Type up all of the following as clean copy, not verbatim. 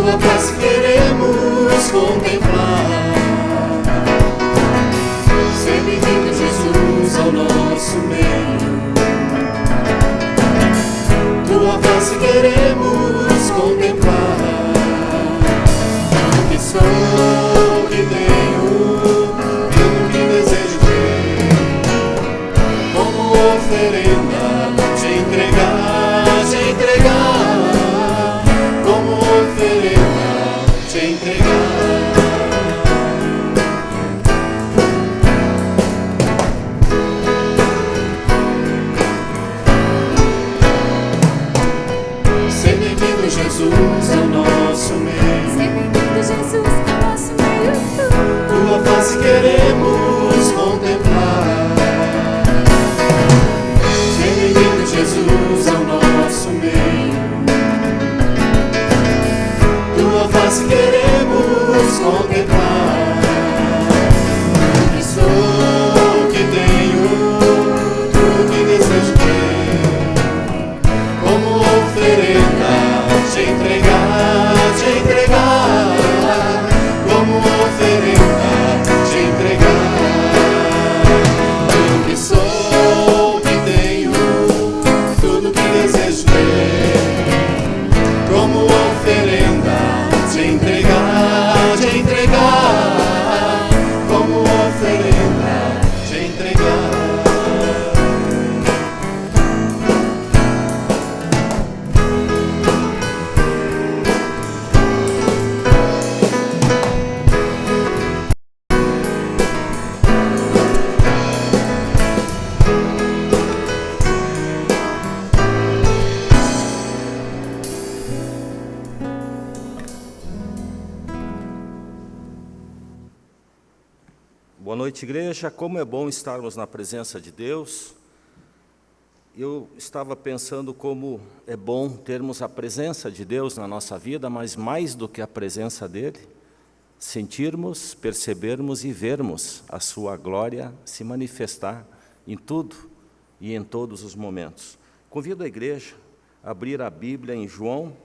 tua face queremos contemplar. Seja bem-vindo, Jesus, ao nosso meio. Tua face queremos contemplar. Que sou, que tenho, tudo que desejo ter, como oferenda, te entregar, te entregar, como oferenda, te entregar. Seja bem-vindo, Jesus, ao nosso meio. Seja bem-vindo, Jesus, ao nosso meio. Tua face queremos contemplar. Seja bem-vindo, Jesus, ao nosso meio. Tua face queremos contemplar. Que sou, que tenho, tudo que desejo ter, como oferenda, te entregar, te entregar, como oferenda, te entregar. Tudo que sou, que tenho, tudo que desejo ter, como oferenda, te entregar, te entregar, como oferenda, te entregar. Boa noite, igreja. Como é bom estarmos na presença de Deus. Eu estava pensando como é bom termos a presença de Deus na nossa vida, mas mais do que a presença dEle, sentirmos, percebermos e vermos a sua glória se manifestar em tudo e em todos os momentos. Convido a igreja a abrir a Bíblia em João,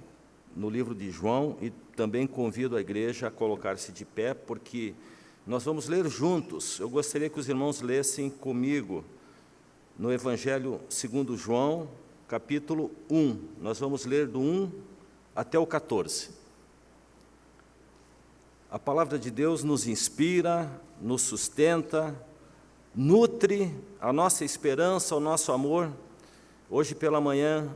no livro de João, e também convido a igreja a colocar-se de pé, porque nós vamos ler juntos. Eu gostaria que os irmãos lessem comigo no Evangelho segundo João, capítulo 1. Nós vamos ler do 1 até o 14. A palavra de Deus nos inspira, nos sustenta, nutre a nossa esperança, o nosso amor. Hoje pela manhã,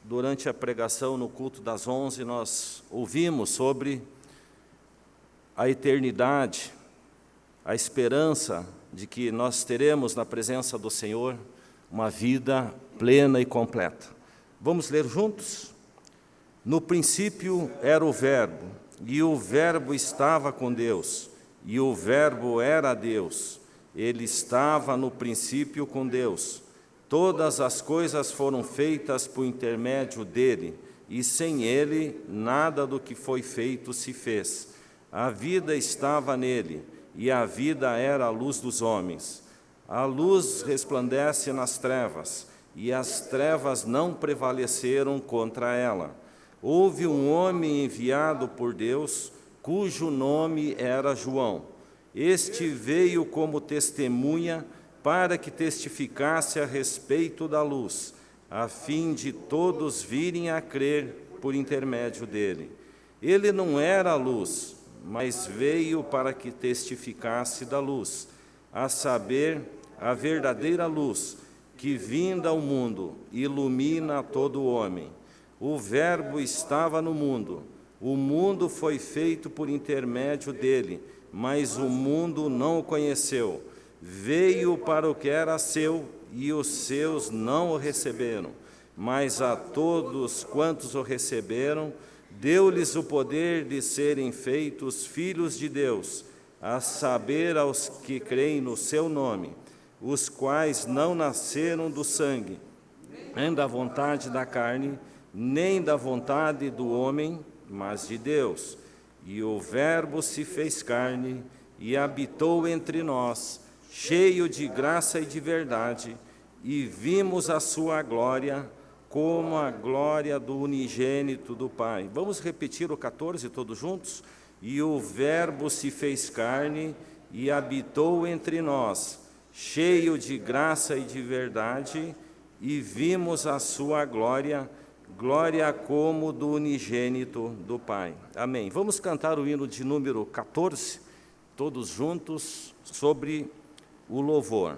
durante a pregação no culto das 11, nós ouvimos sobre a eternidade, a esperança de que nós teremos na presença do Senhor uma vida plena e completa. Vamos ler juntos? No princípio era o Verbo, e o Verbo estava com Deus, e o Verbo era Deus. Ele estava no princípio com Deus. Todas as coisas foram feitas por intermédio dele, e sem ele nada do que foi feito se fez. A vida estava nele, e a vida era a luz dos homens. A luz resplandece nas trevas, e as trevas não prevaleceram contra ela. Houve um homem enviado por Deus, cujo nome era João. Este veio como testemunha para que testificasse a respeito da luz, a fim de todos virem a crer por intermédio dele. Ele não era a luz, mas veio para que testificasse da luz, a saber, a verdadeira luz, que vinda ao mundo, ilumina todo homem. O Verbo estava no mundo, o mundo foi feito por intermédio dele, mas o mundo não o conheceu. Veio para o que era seu, e os seus não o receberam, mas a todos quantos o receberam, deu-lhes o poder de serem feitos filhos de Deus, a saber, aos que creem no seu nome, os quais não nasceram do sangue, nem da vontade da carne, nem da vontade do homem, mas de Deus. E o Verbo se fez carne e habitou entre nós, cheio de graça e de verdade, e vimos a sua glória, como a glória do unigênito do Pai. Vamos repetir o 14 todos juntos? E o Verbo se fez carne e habitou entre nós, cheio de graça e de verdade, e vimos a sua glória, glória como do unigênito do Pai. Amém. Vamos cantar o hino de número 14, todos juntos, sobre o louvor.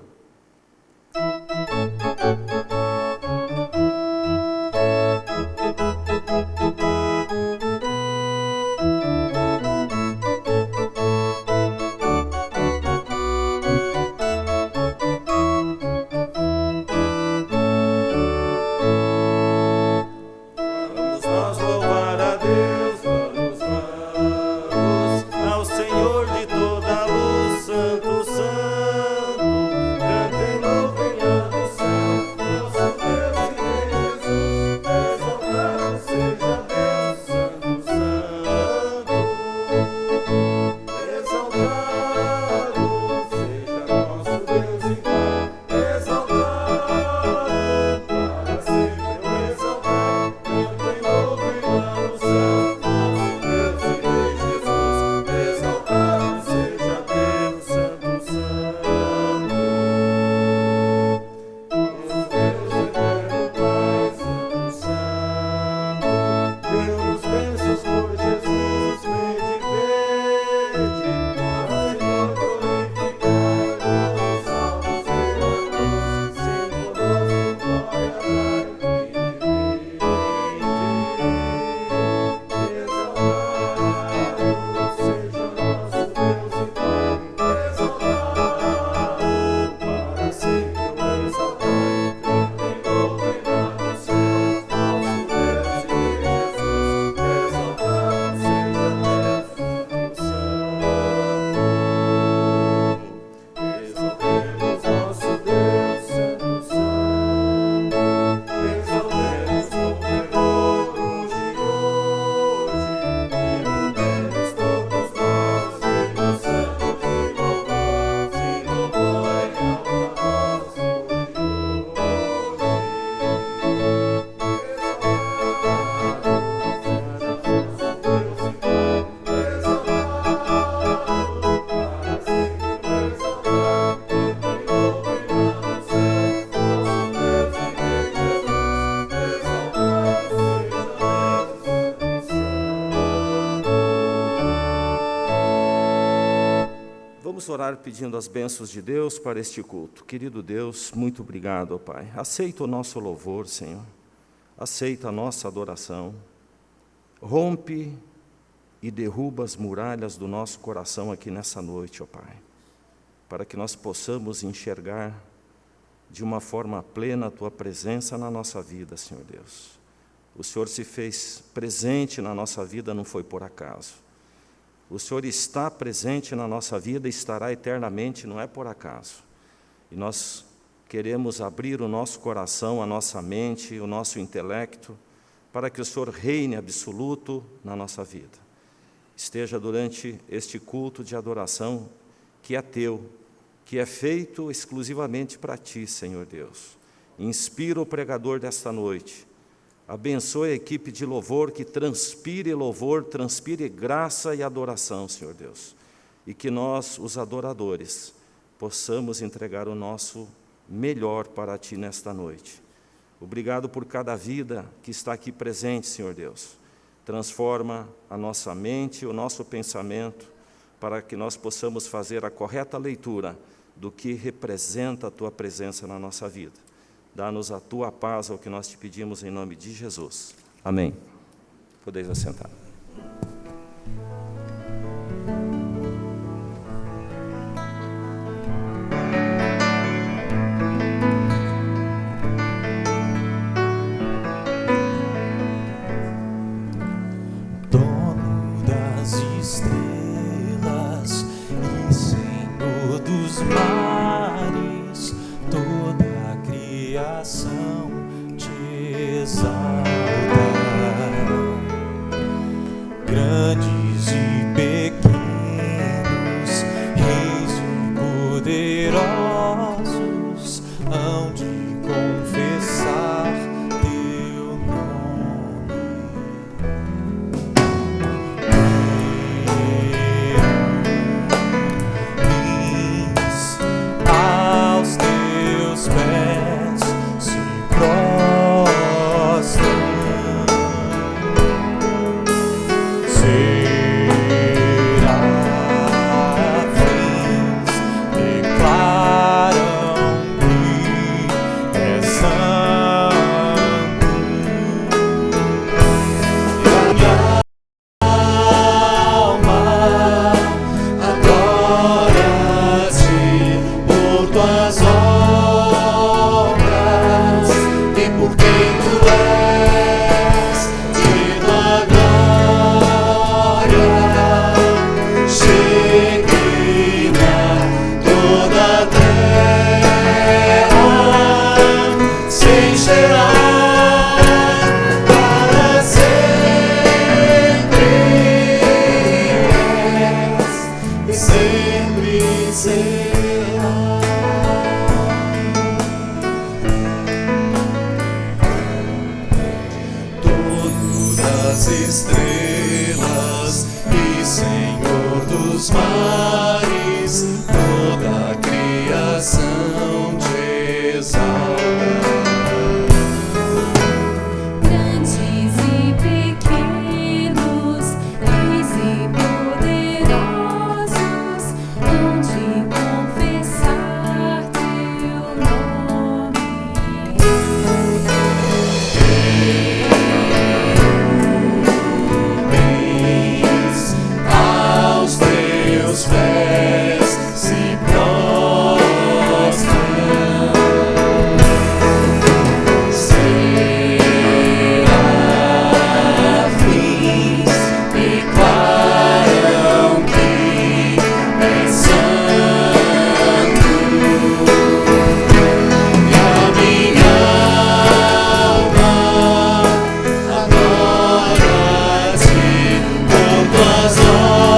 Vamos orar pedindo as bênçãos de Deus para este culto. Querido Deus, muito obrigado, ó Pai. Aceita o nosso louvor, Senhor. Aceita a nossa adoração. Rompe e derruba as muralhas do nosso coração aqui nessa noite, ó Pai, para que nós possamos enxergar de uma forma plena a Tua presença na nossa vida, Senhor Deus. O Senhor se fez presente na nossa vida, não foi por acaso. O Senhor está presente na nossa vida e estará eternamente, não é por acaso. E nós queremos abrir o nosso coração, a nossa mente, o nosso intelecto, para que o Senhor reine absoluto na nossa vida. Esteja durante este culto de adoração que é Teu, que é feito exclusivamente para Ti, Senhor Deus. Inspira o pregador desta noite. Abençoe a equipe de louvor, que transpire louvor, transpire graça e adoração, Senhor Deus. E que nós, os adoradores, possamos entregar o nosso melhor para Ti nesta noite. Obrigado por cada vida que está aqui presente, Senhor Deus. Transforma a nossa mente, o nosso pensamento, para que nós possamos fazer a correta leitura do que representa a Tua presença na nossa vida. Dá-nos a Tua paz, é o que nós te pedimos em nome de Jesus. Amém. Podeis assentar. Dono das estrelas e Senhor dos mares, toda a criação te exalta. Grandes e pequenos, reis e poderosos, hão de confessar teu dos mares, toda a criação te exalta. Grandes e pequenos, reis e poderosos, hão de confessar teu nome. Bens aos teus pés se prostram. Serafins declaram que és santo, e a minha alma adora-te por tuas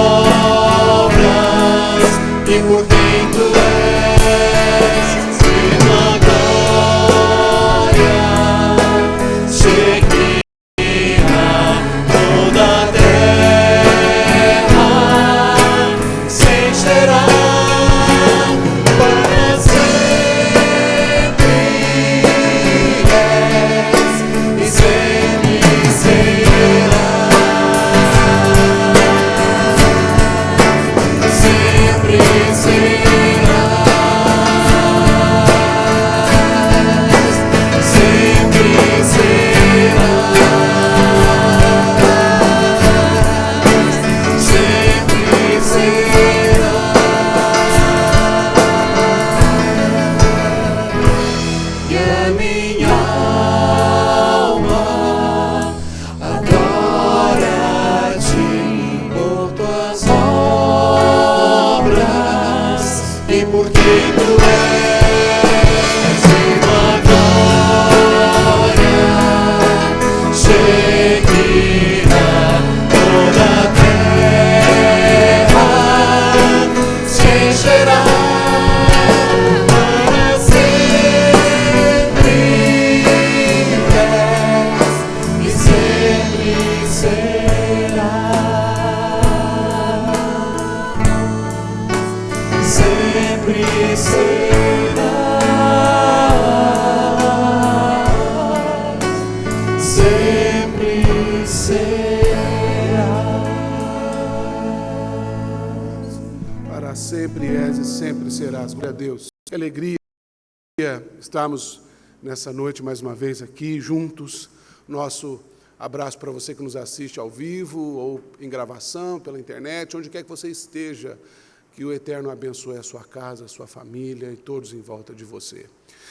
obras e por quem tu és, e tua glória chegueira toda a terra, se encherá para sempre és, e sempre serás, sempre serás, sempre serás, sempre serás. E a minha alma adora-te por tuas obras e por quem tu és, e tua glória chegueira toda a terra, se encherá para sempre és, e sempre serás, sempre serás, sempre serás. Para sempre és e sempre serás. Glória a Deus. Que alegria estarmos nessa noite mais uma vez aqui juntos. Nosso abraço para você que nos assiste ao vivo ou em gravação, pela internet, onde quer que você esteja. Que o Eterno abençoe a sua casa, a sua família e todos em volta de você.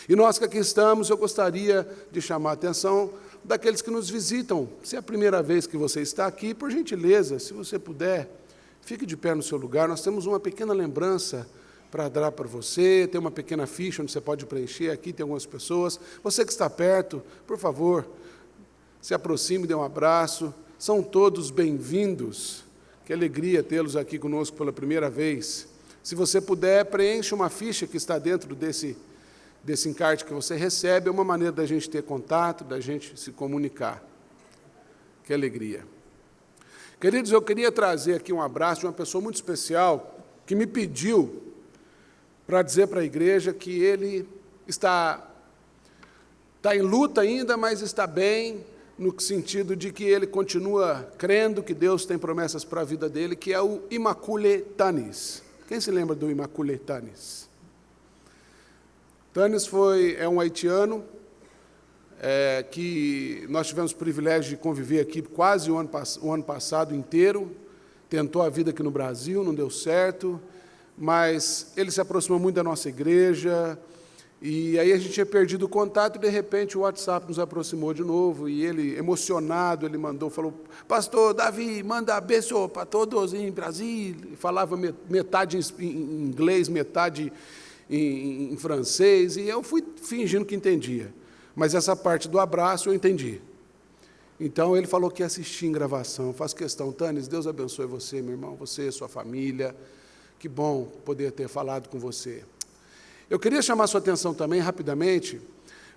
E nós que aqui estamos, eu gostaria de chamar a atenção daqueles que nos visitam. Se é a primeira vez que você está aqui, por gentileza, se você puder, fique de pé no seu lugar. Nós temos uma pequena lembrança para dar para você, tem uma pequena ficha onde você pode preencher. Aqui tem algumas pessoas. Você que está perto, por favor, se aproxime, dê um abraço. São todos bem-vindos. Que alegria tê-los aqui conosco pela primeira vez. Se você puder, preencha uma ficha que está dentro desse encarte que você recebe. É uma maneira da gente ter contato, da gente se comunicar. Que alegria. Queridos, eu queria trazer aqui um abraço de uma pessoa muito especial que me pediu para dizer para a igreja que ele está em luta ainda, mas está bem, no sentido de que ele continua crendo que Deus tem promessas para a vida dele, que é o Immaculée Tanis. Quem se lembra do Immaculée Tanis? Tanis é um haitiano que nós tivemos o privilégio de conviver aqui quase o ano passado inteiro. Tentou a vida aqui no Brasil, não deu certo, mas ele se aproximou muito da nossa igreja. E aí a gente tinha perdido o contato e, de repente, o WhatsApp nos aproximou de novo. E ele, emocionado, ele falou, pastor Davi, manda beijo para todos em Brasília. Falava metade em inglês, metade em francês. E eu fui fingindo que entendia. Mas essa parte do abraço eu entendi. Então, ele falou que ia assistir em gravação. Eu faço questão, Tanis, Deus abençoe você, meu irmão, você, sua família. Que bom poder ter falado com você. Eu queria chamar a sua atenção também, rapidamente,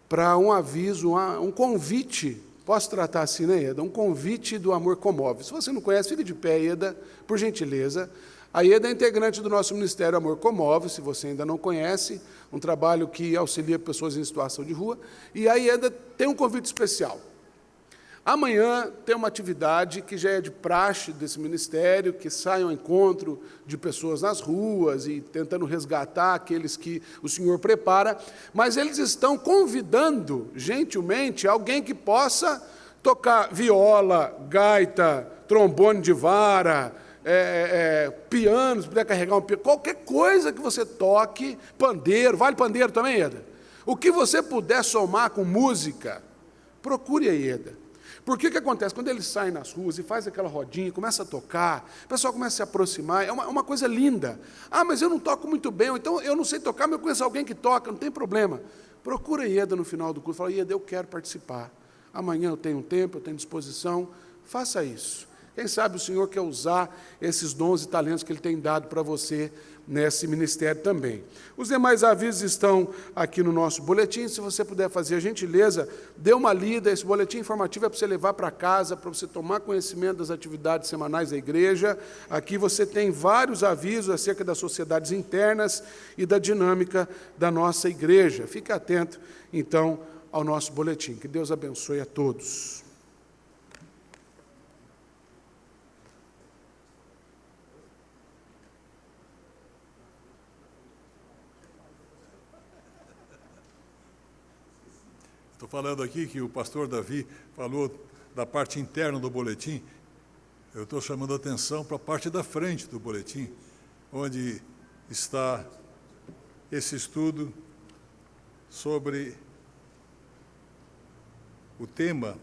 para um aviso, um convite. Posso tratar assim, né, Eda? Um convite do Amor Comove. Se você não conhece, fique de pé, Eda, por gentileza. A Ieda é integrante do nosso Ministério Amor Comove, se você ainda não conhece, um trabalho que auxilia pessoas em situação de rua. E a Ieda tem um convite especial. Amanhã tem uma atividade que já é de praxe desse ministério, que sai ao encontro de pessoas nas ruas e tentando resgatar aqueles que o Senhor prepara, mas eles estão convidando, gentilmente, alguém que possa tocar viola, gaita, trombone de vara, piano, se puder carregar um piano, qualquer coisa que você toque, pandeiro, vale pandeiro também, Ieda? O que você puder somar com música, procure a Ieda. Porque o que acontece? Quando eles saem nas ruas e faz aquela rodinha, começa a tocar, o pessoal começa a se aproximar, é uma coisa linda. Ah, mas eu não toco muito bem, ou então eu não sei tocar, mas eu conheço alguém que toca, não tem problema. Procura a Ieda no final do curso, fala, Ieda, eu quero participar. Amanhã eu tenho tempo, eu tenho disposição, faça isso. Quem sabe o Senhor quer usar esses dons e talentos que Ele tem dado para você nesse ministério também. Os demais avisos estão aqui no nosso boletim. Se você puder fazer a gentileza, dê uma lida. Esse boletim informativo é para você levar para casa, para você tomar conhecimento das atividades semanais da igreja. Aqui você tem vários avisos acerca das sociedades internas e da dinâmica da nossa igreja. Fique atento, então, ao nosso boletim. Que Deus abençoe a todos. Estou falando aqui que o pastor Davi falou da parte interna do boletim. Eu estou chamando a atenção para a parte da frente do boletim, onde está esse estudo sobre o tema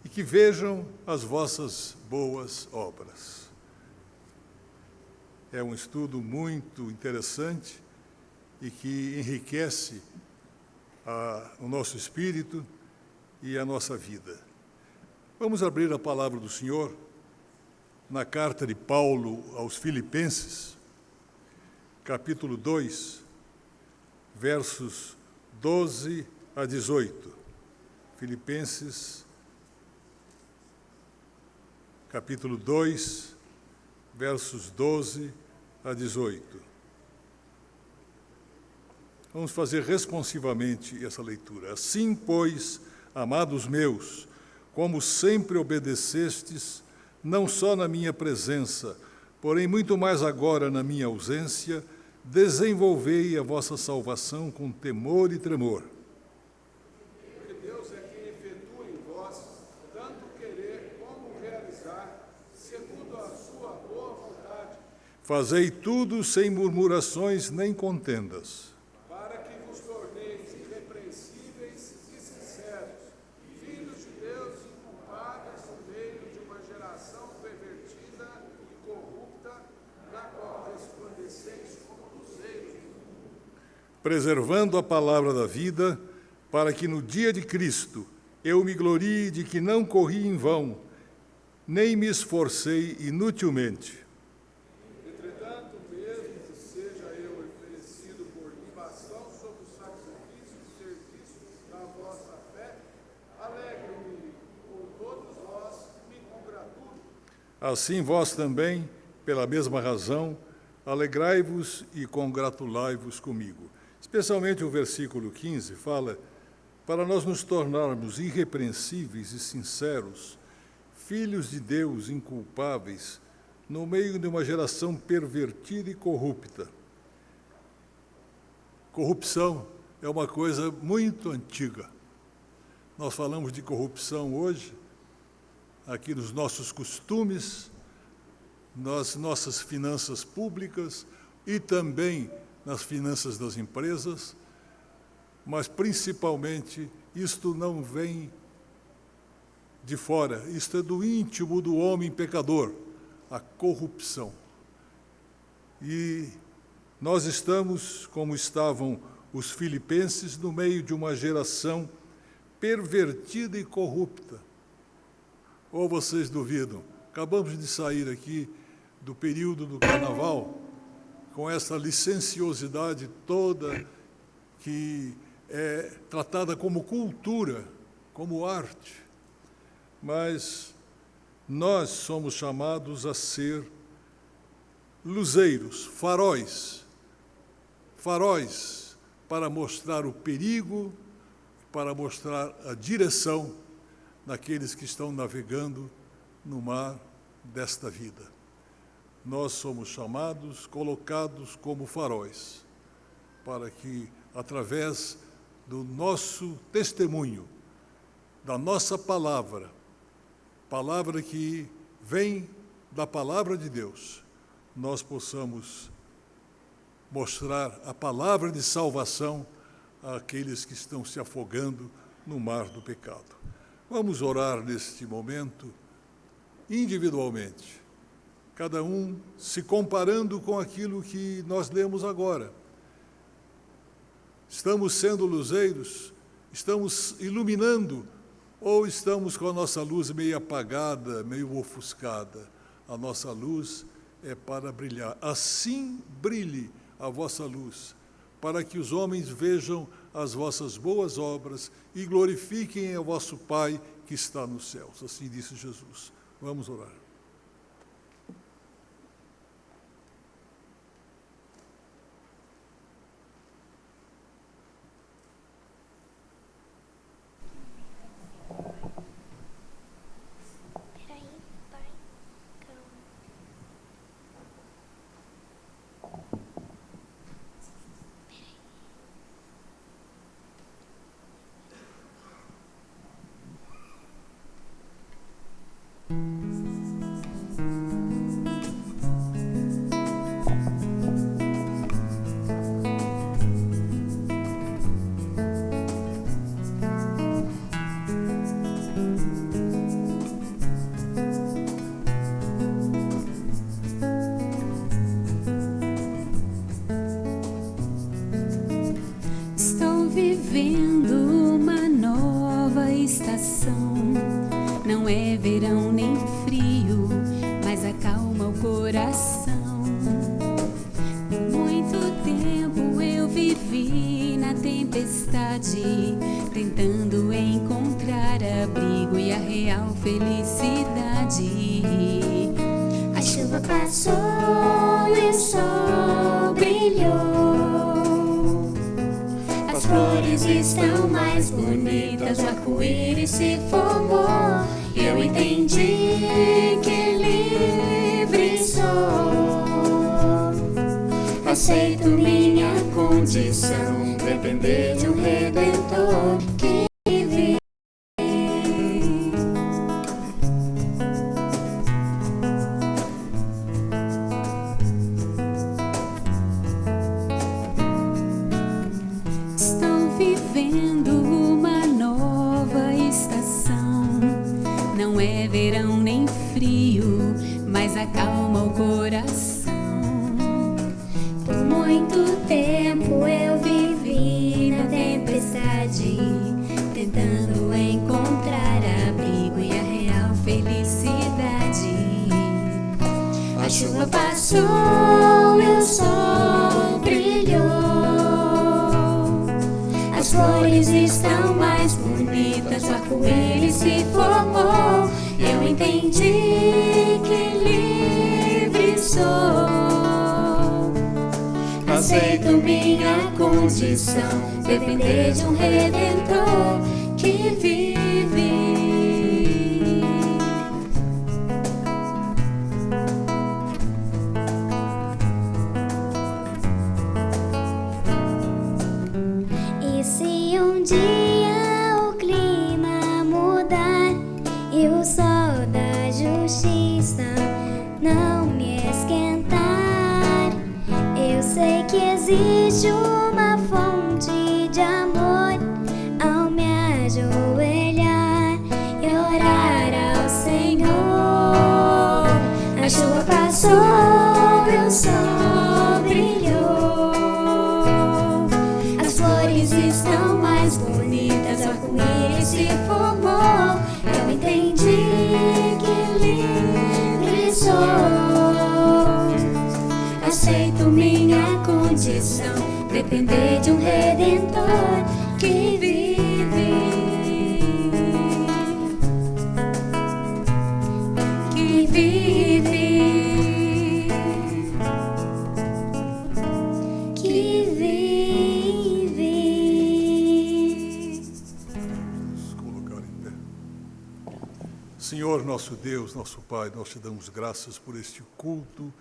e que vejam as vossas boas obras. É um estudo muito interessante e que enriquece o nosso espírito e a nossa vida. Vamos abrir a palavra do Senhor na carta de Paulo aos Filipenses, capítulo 2, versos 12 a 18. Filipenses, capítulo 2, versos 12 a 18. Vamos fazer responsivamente essa leitura. Assim, pois, amados meus, como sempre obedecestes, não só na minha presença, porém muito mais agora na minha ausência, desenvolvei a vossa salvação com temor e tremor. Porque Deus é quem efetua em vós tanto querer como realizar, segundo a sua boa vontade. Fazei tudo sem murmurações nem contendas, preservando a palavra da vida, para que no dia de Cristo eu me glorie de que não corri em vão, nem me esforcei inutilmente. Entretanto, mesmo que seja eu oferecido por libação sobre o sacrifício e serviço da vossa fé, alegre-me com todos vós, me congratulo. Assim vós também, pela mesma razão, alegrai-vos e congratulai-vos comigo. Especialmente o versículo 15 fala, para nós nos tornarmos irrepreensíveis e sinceros, filhos de Deus inculpáveis, no meio de uma geração pervertida e corrupta. Corrupção é uma coisa muito antiga. Nós falamos de corrupção hoje, aqui nos nossos costumes, nas nossas finanças públicas e também nas finanças das empresas, mas principalmente isto não vem de fora, isto é do íntimo do homem pecador, a corrupção. E nós estamos, como estavam os filipenses, no meio de uma geração pervertida e corrupta. Ou vocês duvidam? Acabamos de sair aqui do período do Carnaval, com essa licenciosidade toda que é tratada como cultura, como arte. Mas nós somos chamados a ser luzeiros, faróis para mostrar o perigo, para mostrar a direção daqueles que estão navegando no mar desta vida. Nós somos chamados, colocados como faróis, para que, através do nosso testemunho, da nossa palavra que vem da palavra de Deus, nós possamos mostrar a palavra de salvação àqueles que estão se afogando no mar do pecado. Vamos orar neste momento, individualmente, cada um se comparando com aquilo que nós lemos agora. Estamos sendo luzeiros? Estamos iluminando? Ou estamos com a nossa luz meio apagada, meio ofuscada? A nossa luz é para brilhar. Assim brilhe a vossa luz, para que os homens vejam as vossas boas obras e glorifiquem o vosso Pai que está nos céus. Assim disse Jesus. Vamos orar. Estou vivendo uma nova estação. Não é verão nem frio, mas acalma o coração. Por muito tempo eu vivi na tempestade, tentando encontrar abrigo e a real felicidade. A chuva passou e o sol brilhou. As flores estão mais bonitas, o arco-íris se formou. Eu entendi que livre sou. Aceito minha condição, depender de um Redentor que vive. Estou vivendo uma nova estação. Não é verão nem frio, mas acalma o coração. Por muito tempo eu vivi na tempestade, tentando encontrar abrigo e a real felicidade. A chuva passou e o sol brilhou. As flores estão mais bonitas, o arco-íris se formou. Eu entendi que livre sou. Aceito minha condição, depender de um Redentor que vive. E se um dia o clima mudar e o sol da justiça não me esquentar, eu sei que existe uma fonte de amor ao me ajoelhar e orar ao Senhor. A chuva passou e o sol brilhou. As flores estão mais bonitas, o arco-íris se formou. Eu entendi que livre sou. Aceito minha condição, depender de um Redentor que vive. Que vive. Senhor, nosso Deus, nosso Pai, nós te damos graças por este culto,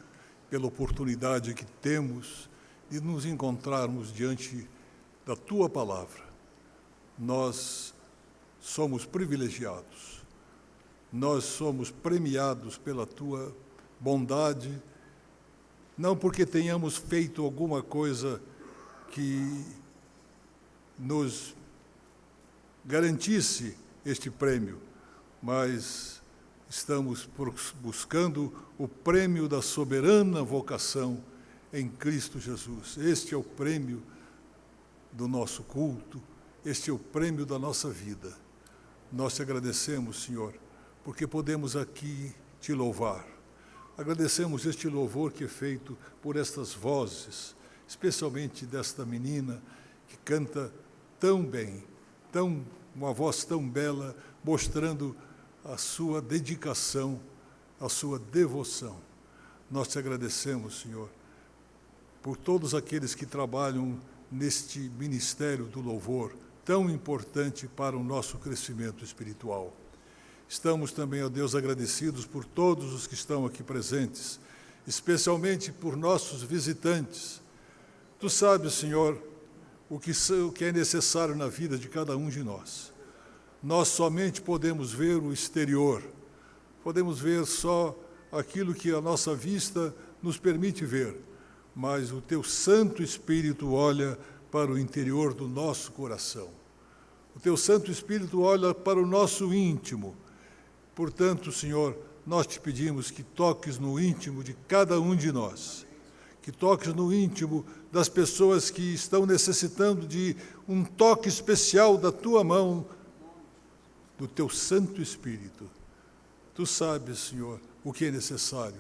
pela oportunidade que temos de nos encontrarmos diante da Tua Palavra. Nós somos privilegiados, nós somos premiados pela Tua bondade, não porque tenhamos feito alguma coisa que nos garantisse este prêmio, mas estamos buscando o prêmio da soberana vocação em Cristo Jesus. Este é o prêmio do nosso culto, este é o prêmio da nossa vida. Nós te agradecemos, Senhor, porque podemos aqui te louvar. Agradecemos este louvor que é feito por estas vozes, especialmente desta menina que canta tão bem, uma voz tão bela, mostrando a sua dedicação, a sua devoção. Nós te agradecemos, Senhor, por todos aqueles que trabalham neste ministério do louvor, tão importante para o nosso crescimento espiritual. Estamos também, ó Deus, agradecidos por todos os que estão aqui presentes, especialmente por nossos visitantes. Tu sabes, Senhor, o que é necessário na vida de cada um de nós. Nós somente podemos ver o exterior, podemos ver só aquilo que a nossa vista nos permite ver, mas o Teu Santo Espírito olha para o interior do nosso coração. O Teu Santo Espírito olha para o nosso íntimo. Portanto, Senhor, nós te pedimos que toques no íntimo de cada um de nós, que toques no íntimo das pessoas que estão necessitando de um toque especial da Tua mão, do Teu Santo Espírito. Tu sabes, Senhor, o que é necessário.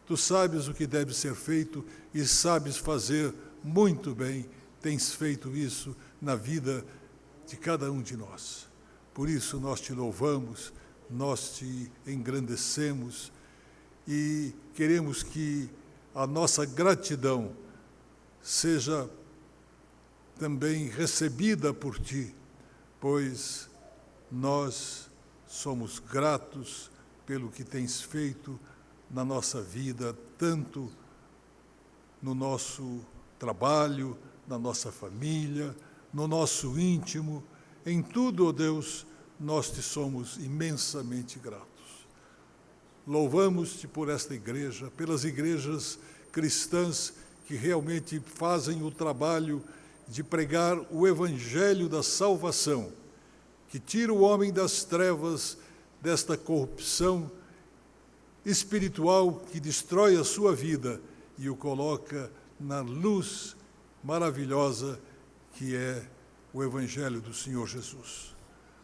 Tu sabes o que deve ser feito e sabes fazer muito bem. Tens feito isso na vida de cada um de nós. Por isso nós te louvamos, nós te engrandecemos e queremos que a nossa gratidão seja também recebida por Ti, pois nós somos gratos pelo que tens feito na nossa vida, tanto no nosso trabalho, na nossa família, no nosso íntimo, em tudo, ó Deus, nós te somos imensamente gratos. Louvamos-te por esta igreja, pelas igrejas cristãs que realmente fazem o trabalho de pregar o evangelho da salvação, que tira o homem das trevas, desta corrupção espiritual que destrói a sua vida e o coloca na luz maravilhosa que é o evangelho do Senhor Jesus.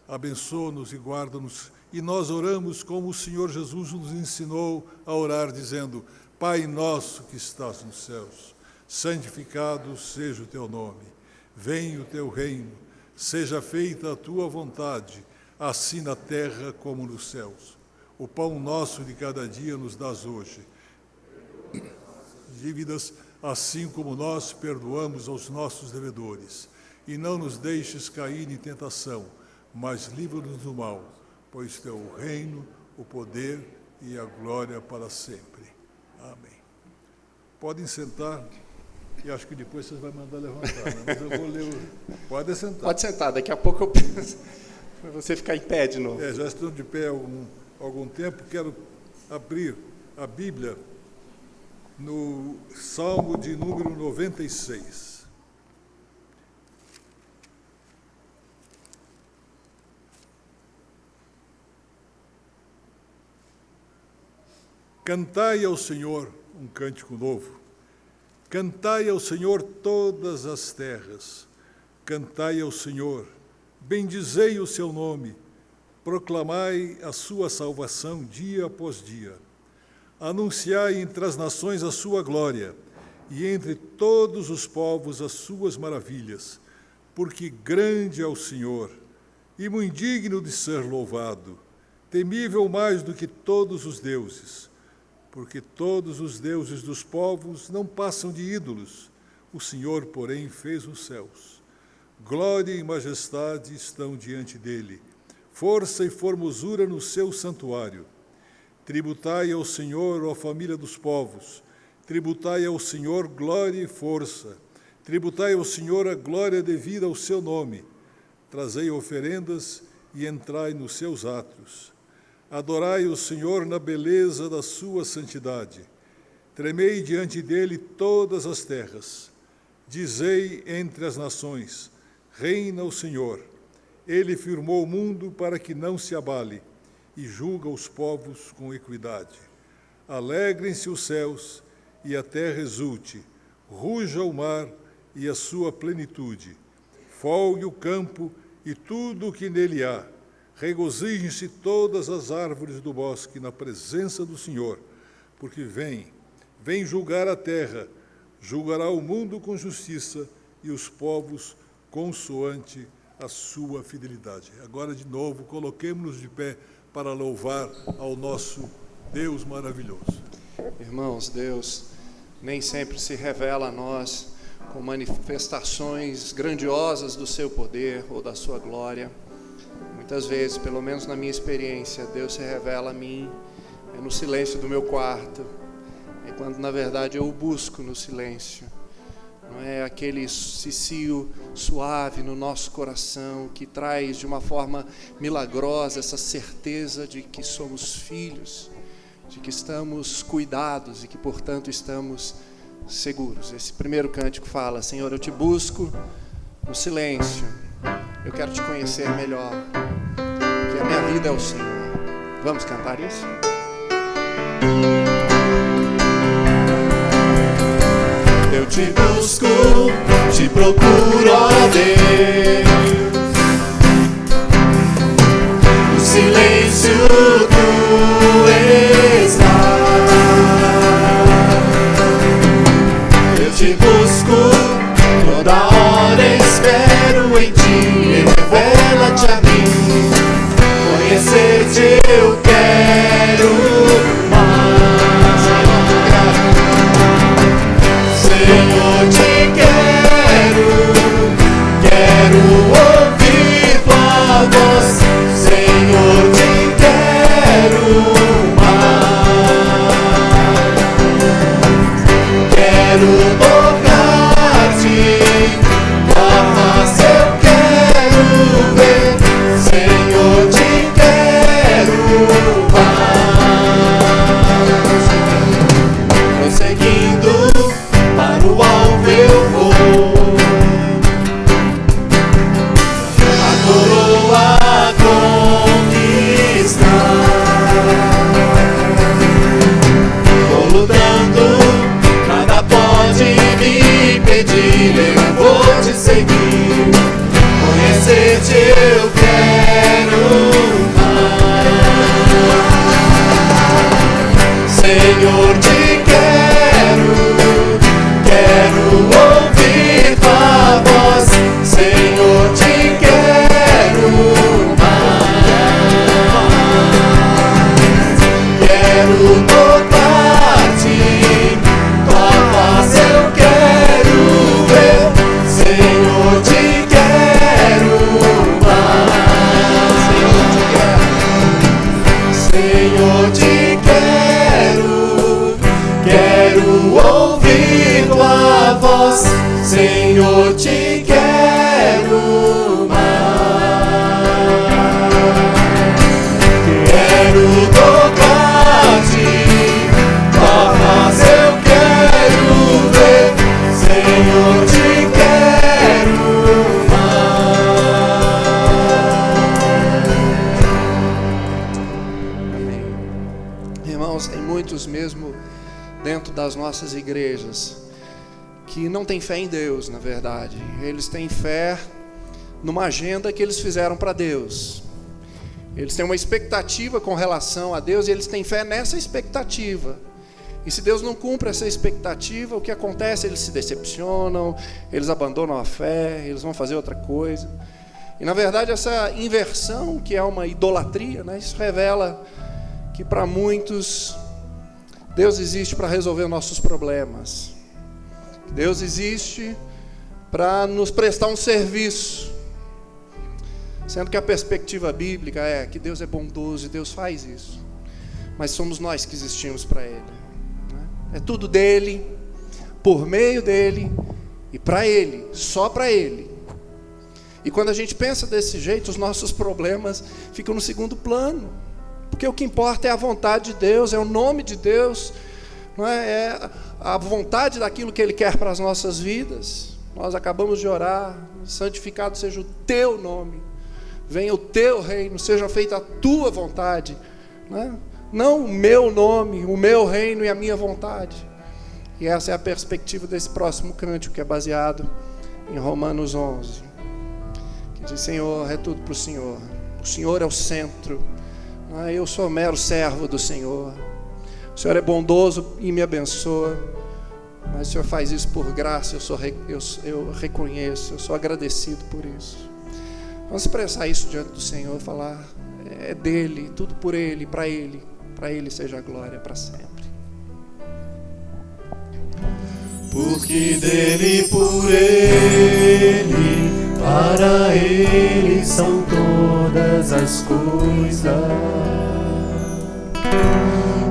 Abençoa-nos e guarda-nos, e nós oramos como o Senhor Jesus nos ensinou a orar, dizendo: Pai nosso que estás nos céus, santificado seja o teu nome, venha o teu reino, seja feita a tua vontade, assim na terra como nos céus. O pão nosso de cada dia nos dás hoje. Dívidas, assim como nós perdoamos aos nossos devedores. E não nos deixes cair em tentação, mas livra-nos do mal, pois teu o reino, o poder e a glória para sempre. Amém. Podem sentar, e acho que depois vocês vão mandar levantar, né? Mas eu vou ler. Pode sentar. Pode sentar, daqui a pouco eu penso para você ficar em pé de novo. Já estou de pé há algum tempo, quero abrir a Bíblia no Salmo de número 96. Cantai ao Senhor um cântico novo. Cantai ao Senhor todas as terras. Cantai ao Senhor, bendizei o seu nome. Proclamai a sua salvação dia após dia. Anunciai entre as nações a sua glória e entre todos os povos as suas maravilhas, porque grande é o Senhor e muito digno de ser louvado, temível mais do que todos os deuses. Porque todos os deuses dos povos não passam de ídolos, o Senhor, porém, fez os céus. Glória e majestade estão diante dele, força e formosura no seu santuário. Tributai ao Senhor, ó família dos povos, tributai ao Senhor glória e força, tributai ao Senhor a glória devida ao seu nome, trazei oferendas e entrai nos seus átrios. Adorai o Senhor na beleza da sua santidade, tremei diante dele todas as terras, dizei entre as nações, reina o Senhor, ele firmou o mundo para que não se abale, e julga os povos com equidade. Alegrem-se os céus e a terra exulte, ruja o mar e a sua plenitude, folgue o campo e tudo o que nele há, regozijem-se todas as árvores do bosque na presença do Senhor, porque vem julgar a terra, julgará o mundo com justiça e os povos consoante a sua fidelidade. Agora, de novo, coloquemos-nos de pé para louvar ao nosso Deus maravilhoso. Irmãos, Deus nem sempre se revela a nós com manifestações grandiosas do seu poder ou da sua glória. Muitas vezes, pelo menos na minha experiência, Deus se revela a mim no silêncio do meu quarto, é quando na verdade eu o busco no silêncio. Não é aquele cicio suave no nosso coração que traz de uma forma milagrosa essa certeza de que somos filhos, de que estamos cuidados e que, portanto, estamos seguros. Esse primeiro cântico fala: Senhor, eu te busco no silêncio, eu quero te conhecer melhor, porque a minha vida é o Senhor. Vamos cantar isso? Eu te busco, te procuro, ó Deus. No silêncio tu estás. Eu te busco, toda hora espero em ti. Revela-te a mim, conhecer-te eu quero mais. Senhor, te quero ouvir tua voz. Senhor, te quero mais. Quero tocar-te, tua face eu quero ver. Senhor, te quero mais. Prosseguindo para o alvo eu vou, a coroa conquistar. Vou lutando, nada pode me impedir. Eu vou te seguir, conhecer-te eu quero mais. Senhor, te quero ouvir tua voz. Senhor, te quero mais. Quero tocar-te, tua face eu quero ver. Senhor, te quero mais. Senhor, te quero ouvir tua voz. Senhor, te quero mais. Quero tocar-te, tua face eu quero ver. Senhor, te quero mais. Amém. Irmãos, tem muitos mesmo dentro das nossas igrejas que não têm fé em Deus, na verdade. Eles têm fé numa agenda que eles fizeram para Deus. Eles têm uma expectativa com relação a Deus e eles têm fé nessa expectativa. E se Deus não cumpre essa expectativa, o que acontece? Eles se decepcionam, eles abandonam a fé, eles vão fazer outra coisa. E na verdade essa inversão, que é uma idolatria, né, isso revela que para muitos Deus existe para resolver nossos problemas. Deus existe para nos prestar um serviço. Sendo que a perspectiva bíblica é que Deus é bondoso e Deus faz isso. Mas somos nós que existimos para Ele, né? É tudo dEle, por meio dEle e para Ele, só para Ele. E quando a gente pensa desse jeito, os nossos problemas ficam no segundo plano. Porque o que importa é a vontade de Deus, é o nome de Deus, não é? É a vontade daquilo que Ele quer para as nossas vidas. Nós acabamos de orar: santificado seja o Teu nome, venha o Teu reino, seja feita a Tua vontade, né? Não o meu nome, o meu reino e a minha vontade. E essa é a perspectiva desse próximo cântico, que é baseado em Romanos 11, que diz: Senhor, é tudo para o Senhor é o centro, eu sou mero servo do Senhor, o Senhor é bondoso e me abençoa, mas o Senhor faz isso por graça, eu reconheço, eu sou agradecido por isso. Vamos expressar isso diante do Senhor, falar: é dEle, tudo por Ele, para Ele seja a glória para sempre. Porque dele, por Ele, para Ele são todas as coisas.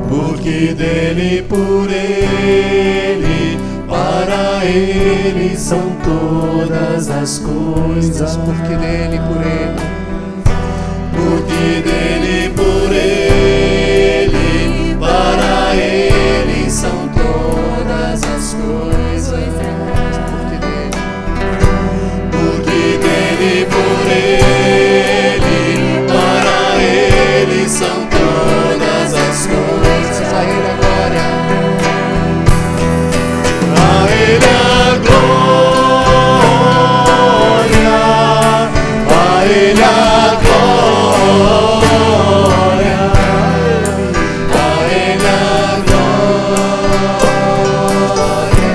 Porque dele, por Ele, para Ele são todas as coisas. Porque dele, por Ele, porque dele, por Ele, para Ele são todas as coisas. Porque dele, por Ele, para Ele são todas as coisas. a Ele a glória, a Ele a glória, a Ele a glória, a Ele a glória,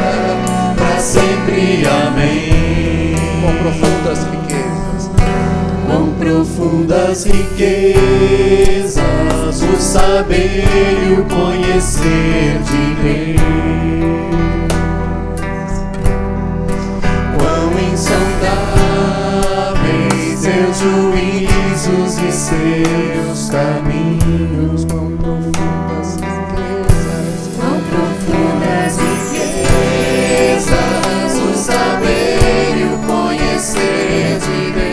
para sempre, amém. com profundas riquezas, Com profundas riquezas, o saber e o conhecer de Deus. Quão insondáveis seus juízos e seus caminhos. com profundas riquezas, Com profundas riquezas, o saber e o conhecer de Deus.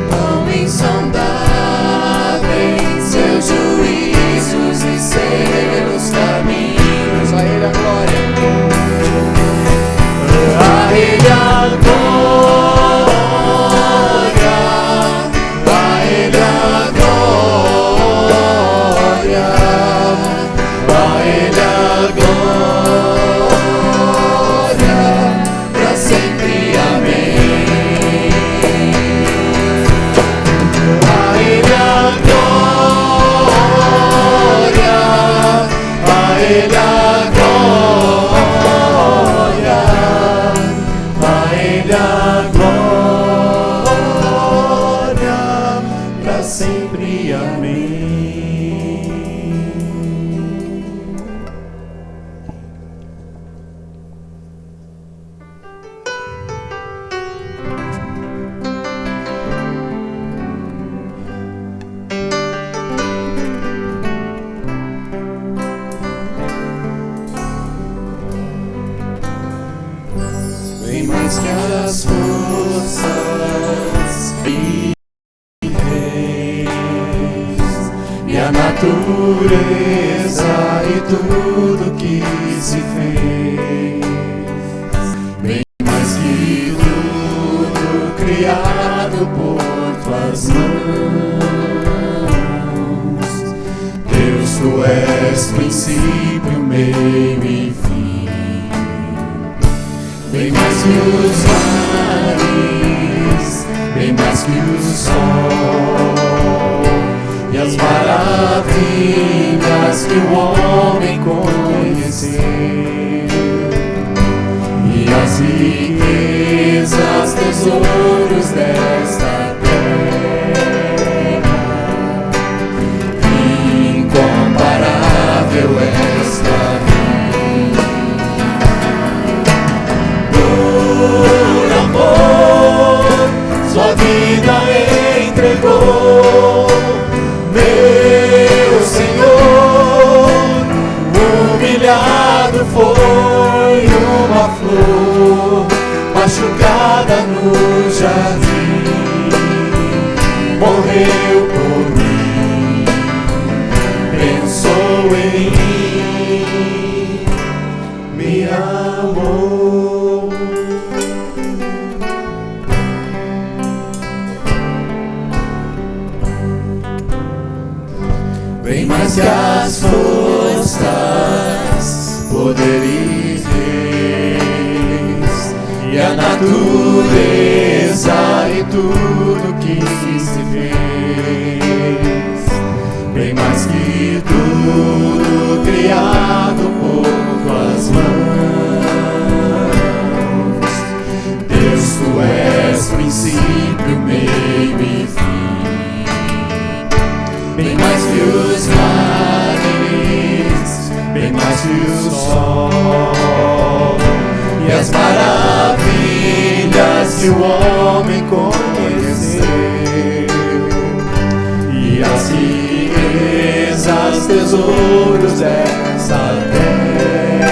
Quão insondáveis seus juízos e seus caminhos. a Ele a glória, A Ele a glória, a Ele a glória, a Ele a glória, para sempre, amém. A Ele a glória, a Ele a glória, a Ele a glória, para sempre, amém. Bem mais que as forças e reis, e a natureza e tudo que se fez. Bem mais que tudo criado por tuas mãos. Deus, tu és princípio, meio e fim. Bem mais que os mares, bem mais que o sol, e as maravilhas que o homem conheceu, e as riquezas, tesouros desta terra. Incomparável és pra mim. Por amor no jardim, morreu por mim, pensou em mim, me amou. Bem mais que as forças, poder e reis, e a natureza e tudo que se fez, bem mais que tudo criado por tuas mãos. Deus, tu és princípio, meio e fim, bem mais que os mares, bem mais que o sol e as maravilhas que o homem conheceu, e as riquezas, tesouros dessa terra.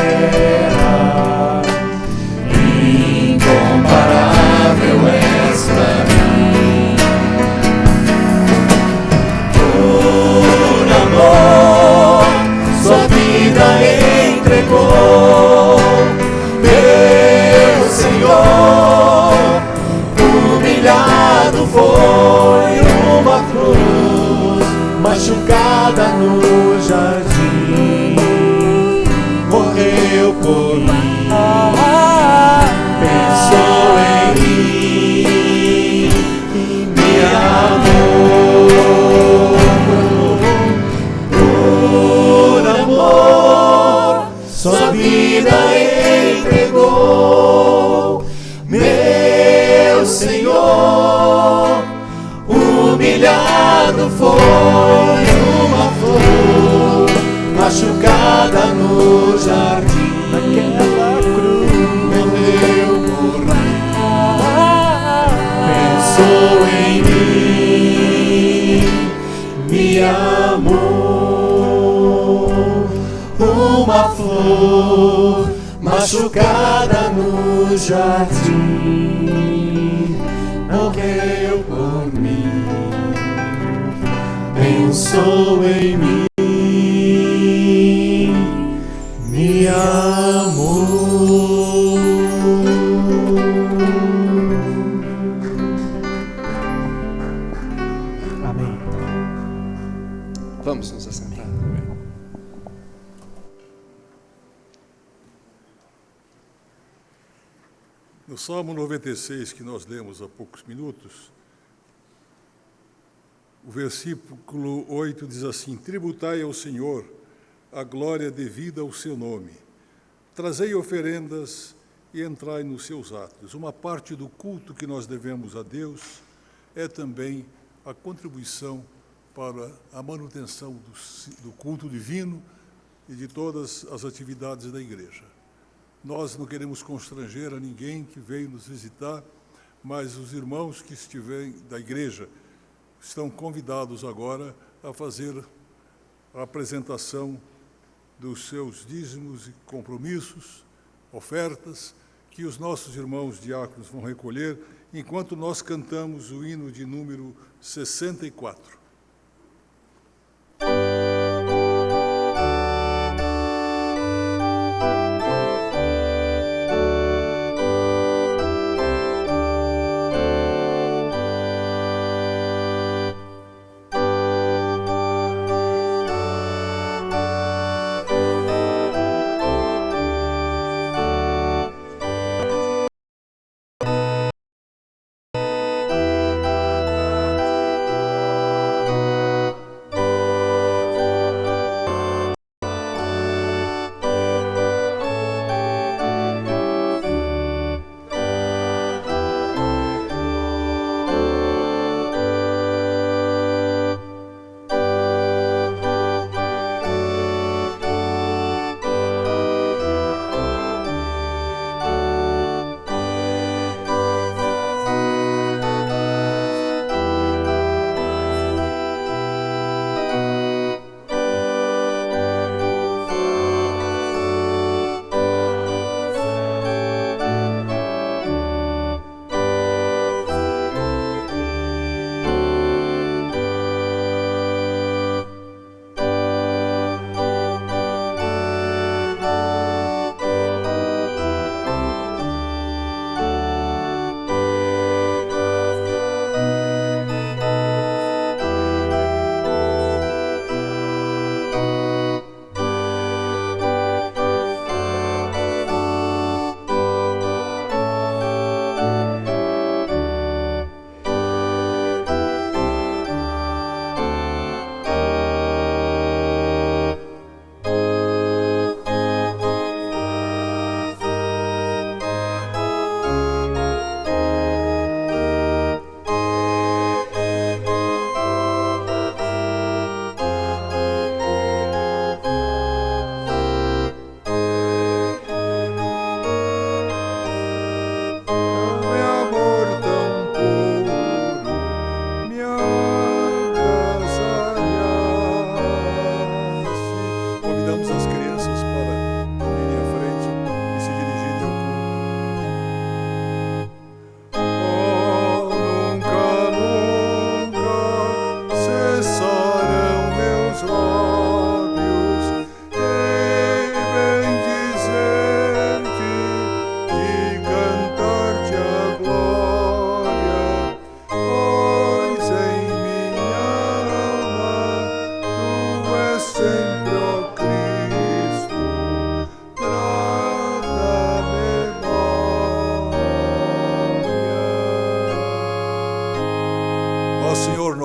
Incomparável és pra mim. Por amor, sua vida entregou. Meu Senhor, humilhado foi uma cruz, machucada no jardim, morreu por mim, pensou em mim, me amou. Por amor, sua vida entregou. Meu Senhor, humilhado foi uma flor, machucada no jardim, naquela cruz, morreu por mim, pensou em mim, me amou. Uma flor machucada no jardim, morreu por mim, pensou em mim, me amou. Amém. Vamos nos assentar. No Salmo 96, que nós lemos há poucos minutos, o versículo 8 diz assim: tributai ao Senhor a glória devida ao seu nome, trazei oferendas e entrai nos seus átrios. Uma parte do culto que nós devemos a Deus é também a contribuição para a manutenção do culto divino e de todas as atividades da igreja. Nós não queremos constranger a ninguém que veio nos visitar, mas os irmãos que estiverem da igreja estão convidados agora a fazer a apresentação dos seus dízimos e compromissos, ofertas, que os nossos irmãos diáconos vão recolher, enquanto nós cantamos o hino de número 64.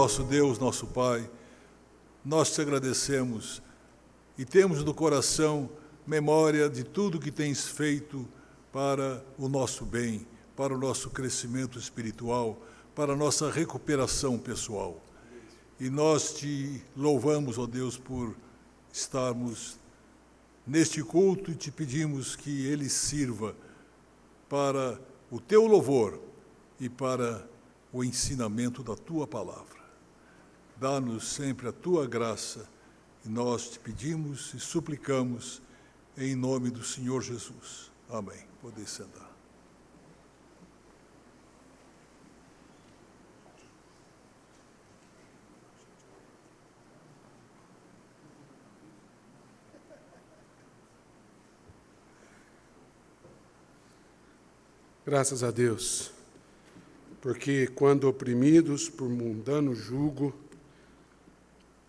nosso Deus, nosso Pai, nós te agradecemos e temos no coração memória de tudo que tens feito para o nosso bem, para o nosso crescimento espiritual, para a nossa recuperação pessoal. E nós te louvamos, ó Deus, por estarmos neste culto e te pedimos que ele sirva para o teu louvor e para o ensinamento da tua palavra. Dá-nos sempre a tua graça e nós te pedimos e suplicamos em nome do Senhor Jesus. Amém. Podem sentar. Graças a Deus, porque quando oprimidos por mundano jugo,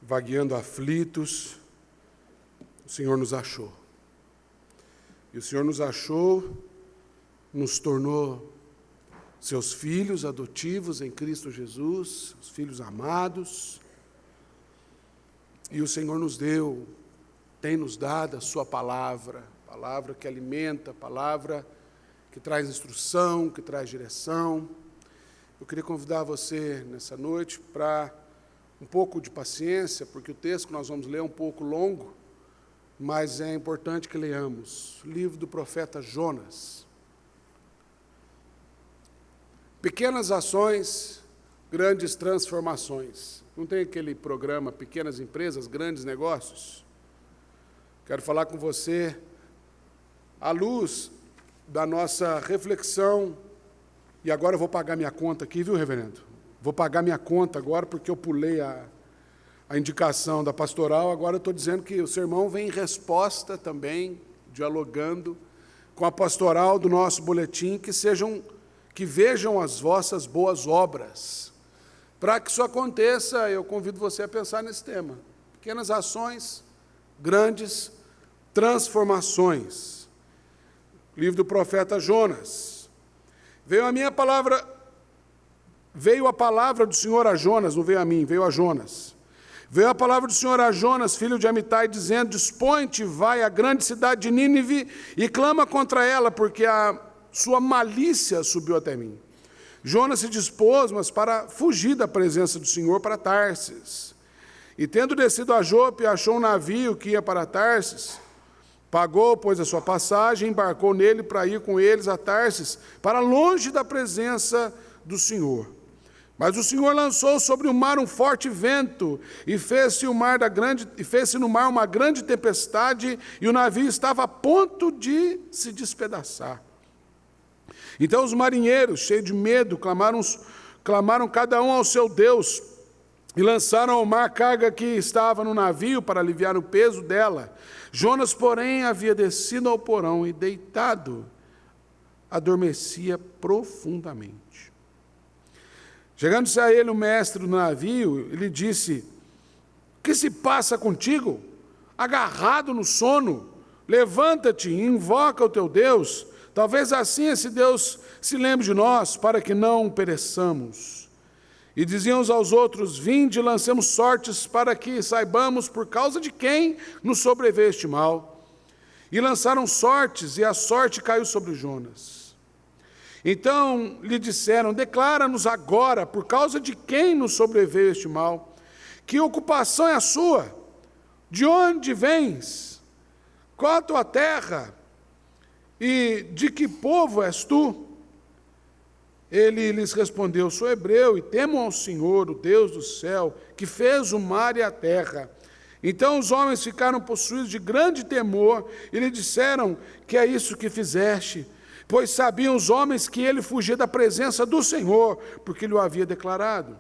vagueando aflitos, o Senhor nos achou. E o Senhor nos achou, nos tornou seus filhos adotivos em Cristo Jesus, os filhos amados. E o Senhor nos deu, tem nos dado a sua palavra, palavra que alimenta, palavra que traz instrução, que traz direção. Eu queria convidar você nessa noite para um pouco de paciência, porque o texto que nós vamos ler é um pouco longo, mas é importante que leiamos. O livro do profeta Jonas. Pequenas ações, grandes transformações. Não tem aquele programa Pequenas Empresas, Grandes Negócios? Quero falar com você à luz da nossa reflexão, e agora eu vou pagar minha conta aqui, viu, reverendo? Vou pagar minha conta agora, porque eu pulei a indicação da pastoral, agora eu estou dizendo que o sermão vem em resposta também, dialogando com a pastoral do nosso boletim, que vejam as vossas boas obras. Para que isso aconteça, eu convido você a pensar nesse tema. Pequenas ações, grandes transformações. Livro do profeta Jonas. Veio a palavra do Senhor a Jonas, não veio a mim, veio a Jonas. Veio a palavra do Senhor a Jonas, filho de Amitai, dizendo: dispõe-te, vai à grande cidade de Nínive e clama contra ela, porque a sua malícia subiu até mim. Jonas se dispôs, mas para fugir da presença do Senhor, para Tarsis. E tendo descido a Jope, achou um navio que ia para Tarsis. Pagou, pois, a sua passagem, embarcou nele para ir com eles a Tarsis, para longe da presença do Senhor. Mas o Senhor lançou sobre o mar um forte vento, e fez-se no mar uma grande tempestade, e o navio estava a ponto de se despedaçar. Então os marinheiros, cheios de medo, clamaram cada um ao seu Deus, e lançaram ao mar a carga que estava no navio para aliviar o peso dela. Jonas, porém, havia descido ao porão e, deitado, adormecia profundamente. Chegando-se a ele o mestre do navio, ele disse: o que se passa contigo? Agarrado no sono, levanta-te e invoca o teu Deus. Talvez assim esse Deus se lembre de nós, para que não pereçamos. E diziam uns aos outros: vinde, lancemos sortes, para que saibamos por causa de quem nos sobreveio este mal. E lançaram sortes, e a sorte caiu sobre Jonas. Então lhe disseram: declara-nos agora, por causa de quem nos sobreveio este mal. Que ocupação é a sua? De onde vens? Qual a tua terra? E de que povo és tu? Ele lhes respondeu: sou hebreu e temo ao Senhor, o Deus do céu, que fez o mar e a terra. Então os homens ficaram possuídos de grande temor e lhe disseram: que é isso que fizeste? Pois sabiam os homens que ele fugia da presença do Senhor, porque lhe o havia declarado.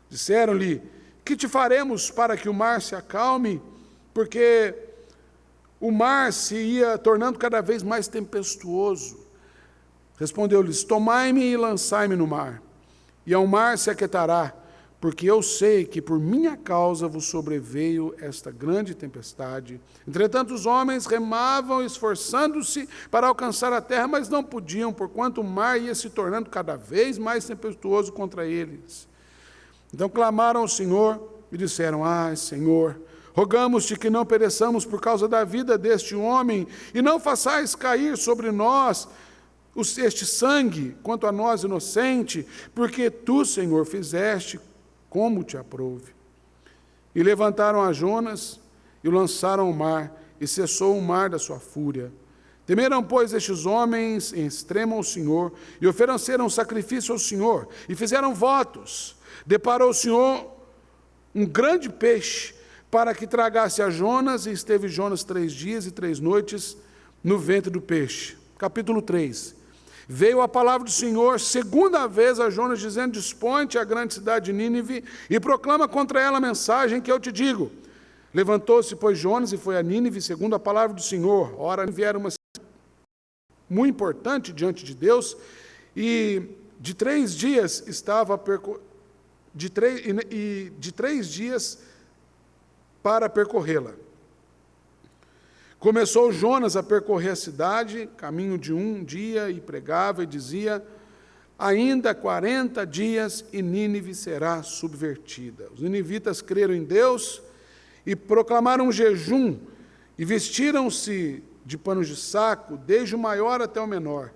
Disseram-lhe: que te faremos para que o mar se acalme? Porque o mar se ia tornando cada vez mais tempestuoso. Respondeu-lhes: tomai-me e lançai-me no mar, e ao mar se aquietará, porque eu sei que por minha causa vos sobreveio esta grande tempestade. Entretanto os homens remavam, esforçando-se para alcançar a terra, mas não podiam, porquanto o mar ia se tornando cada vez mais tempestuoso contra eles. Então clamaram ao Senhor e disseram: Ai, Senhor, rogamos-te que não pereçamos por causa da vida deste homem, e não façais cair sobre nós este sangue, quanto a nós inocente, porque tu, Senhor, fizeste como te aprouve. E levantaram a Jonas e o lançaram ao mar, e cessou o mar da sua fúria. Temeram, pois, estes homens em extremo ao Senhor, e ofereceram sacrifício ao Senhor, e fizeram votos. Deparou o Senhor um grande peixe, para que tragasse a Jonas, e esteve Jonas 3 dias e 3 noites no ventre do peixe. Capítulo 3. Veio a palavra do Senhor segunda vez a Jonas, dizendo: Dispõe-te à grande cidade de Nínive, e proclama contra ela a mensagem que eu te digo. Levantou-se, pois, Jonas, e foi a Nínive, segundo a palavra do Senhor. Ora, Nínive era uma cidade muito importante diante de Deus, e de 3 dias estava de 3 dias para percorrê-la. Começou Jonas a percorrer a cidade, caminho de 1 dia, e pregava e dizia: ainda 40 dias e Nínive será subvertida. Os ninivitas creram em Deus e proclamaram um jejum, e vestiram-se de panos de saco, desde o maior até o menor.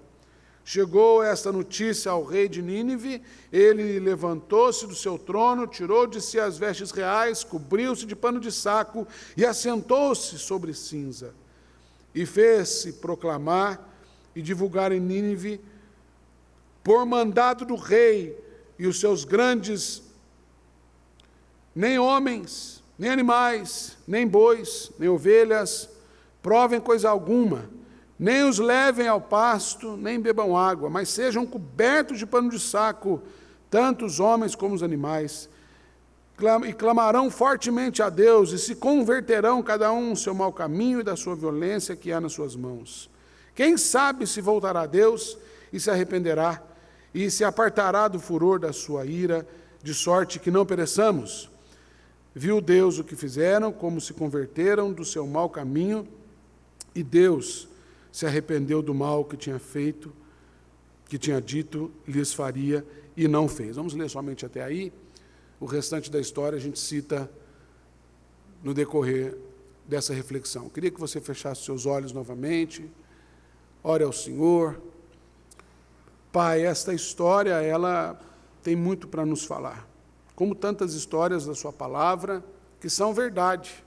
Chegou esta notícia ao rei de Nínive, ele levantou-se do seu trono, tirou de si as vestes reais, cobriu-se de pano de saco e assentou-se sobre cinza. E fez-se proclamar e divulgar em Nínive, por mandado do rei e os seus grandes, nem homens, nem animais, nem bois, nem ovelhas, provem coisa alguma, nem os levem ao pasto, nem bebam água, mas sejam cobertos de pano de saco, tanto os homens como os animais, e clamarão fortemente a Deus, e se converterão cada um no seu mau caminho e da sua violência que há nas suas mãos. Quem sabe se voltará a Deus e se arrependerá, e se apartará do furor da sua ira, de sorte que não pereçamos. Viu Deus o que fizeram, como se converteram do seu mau caminho, e Deus se arrependeu do mal que tinha feito, que tinha dito, lhes faria, e não fez. Vamos ler somente até aí. O restante da história a gente cita no decorrer dessa reflexão. Queria que você fechasse seus olhos novamente, ore ao Senhor. Pai, esta história, ela tem muito para nos falar, como tantas histórias da sua palavra, que são verdade,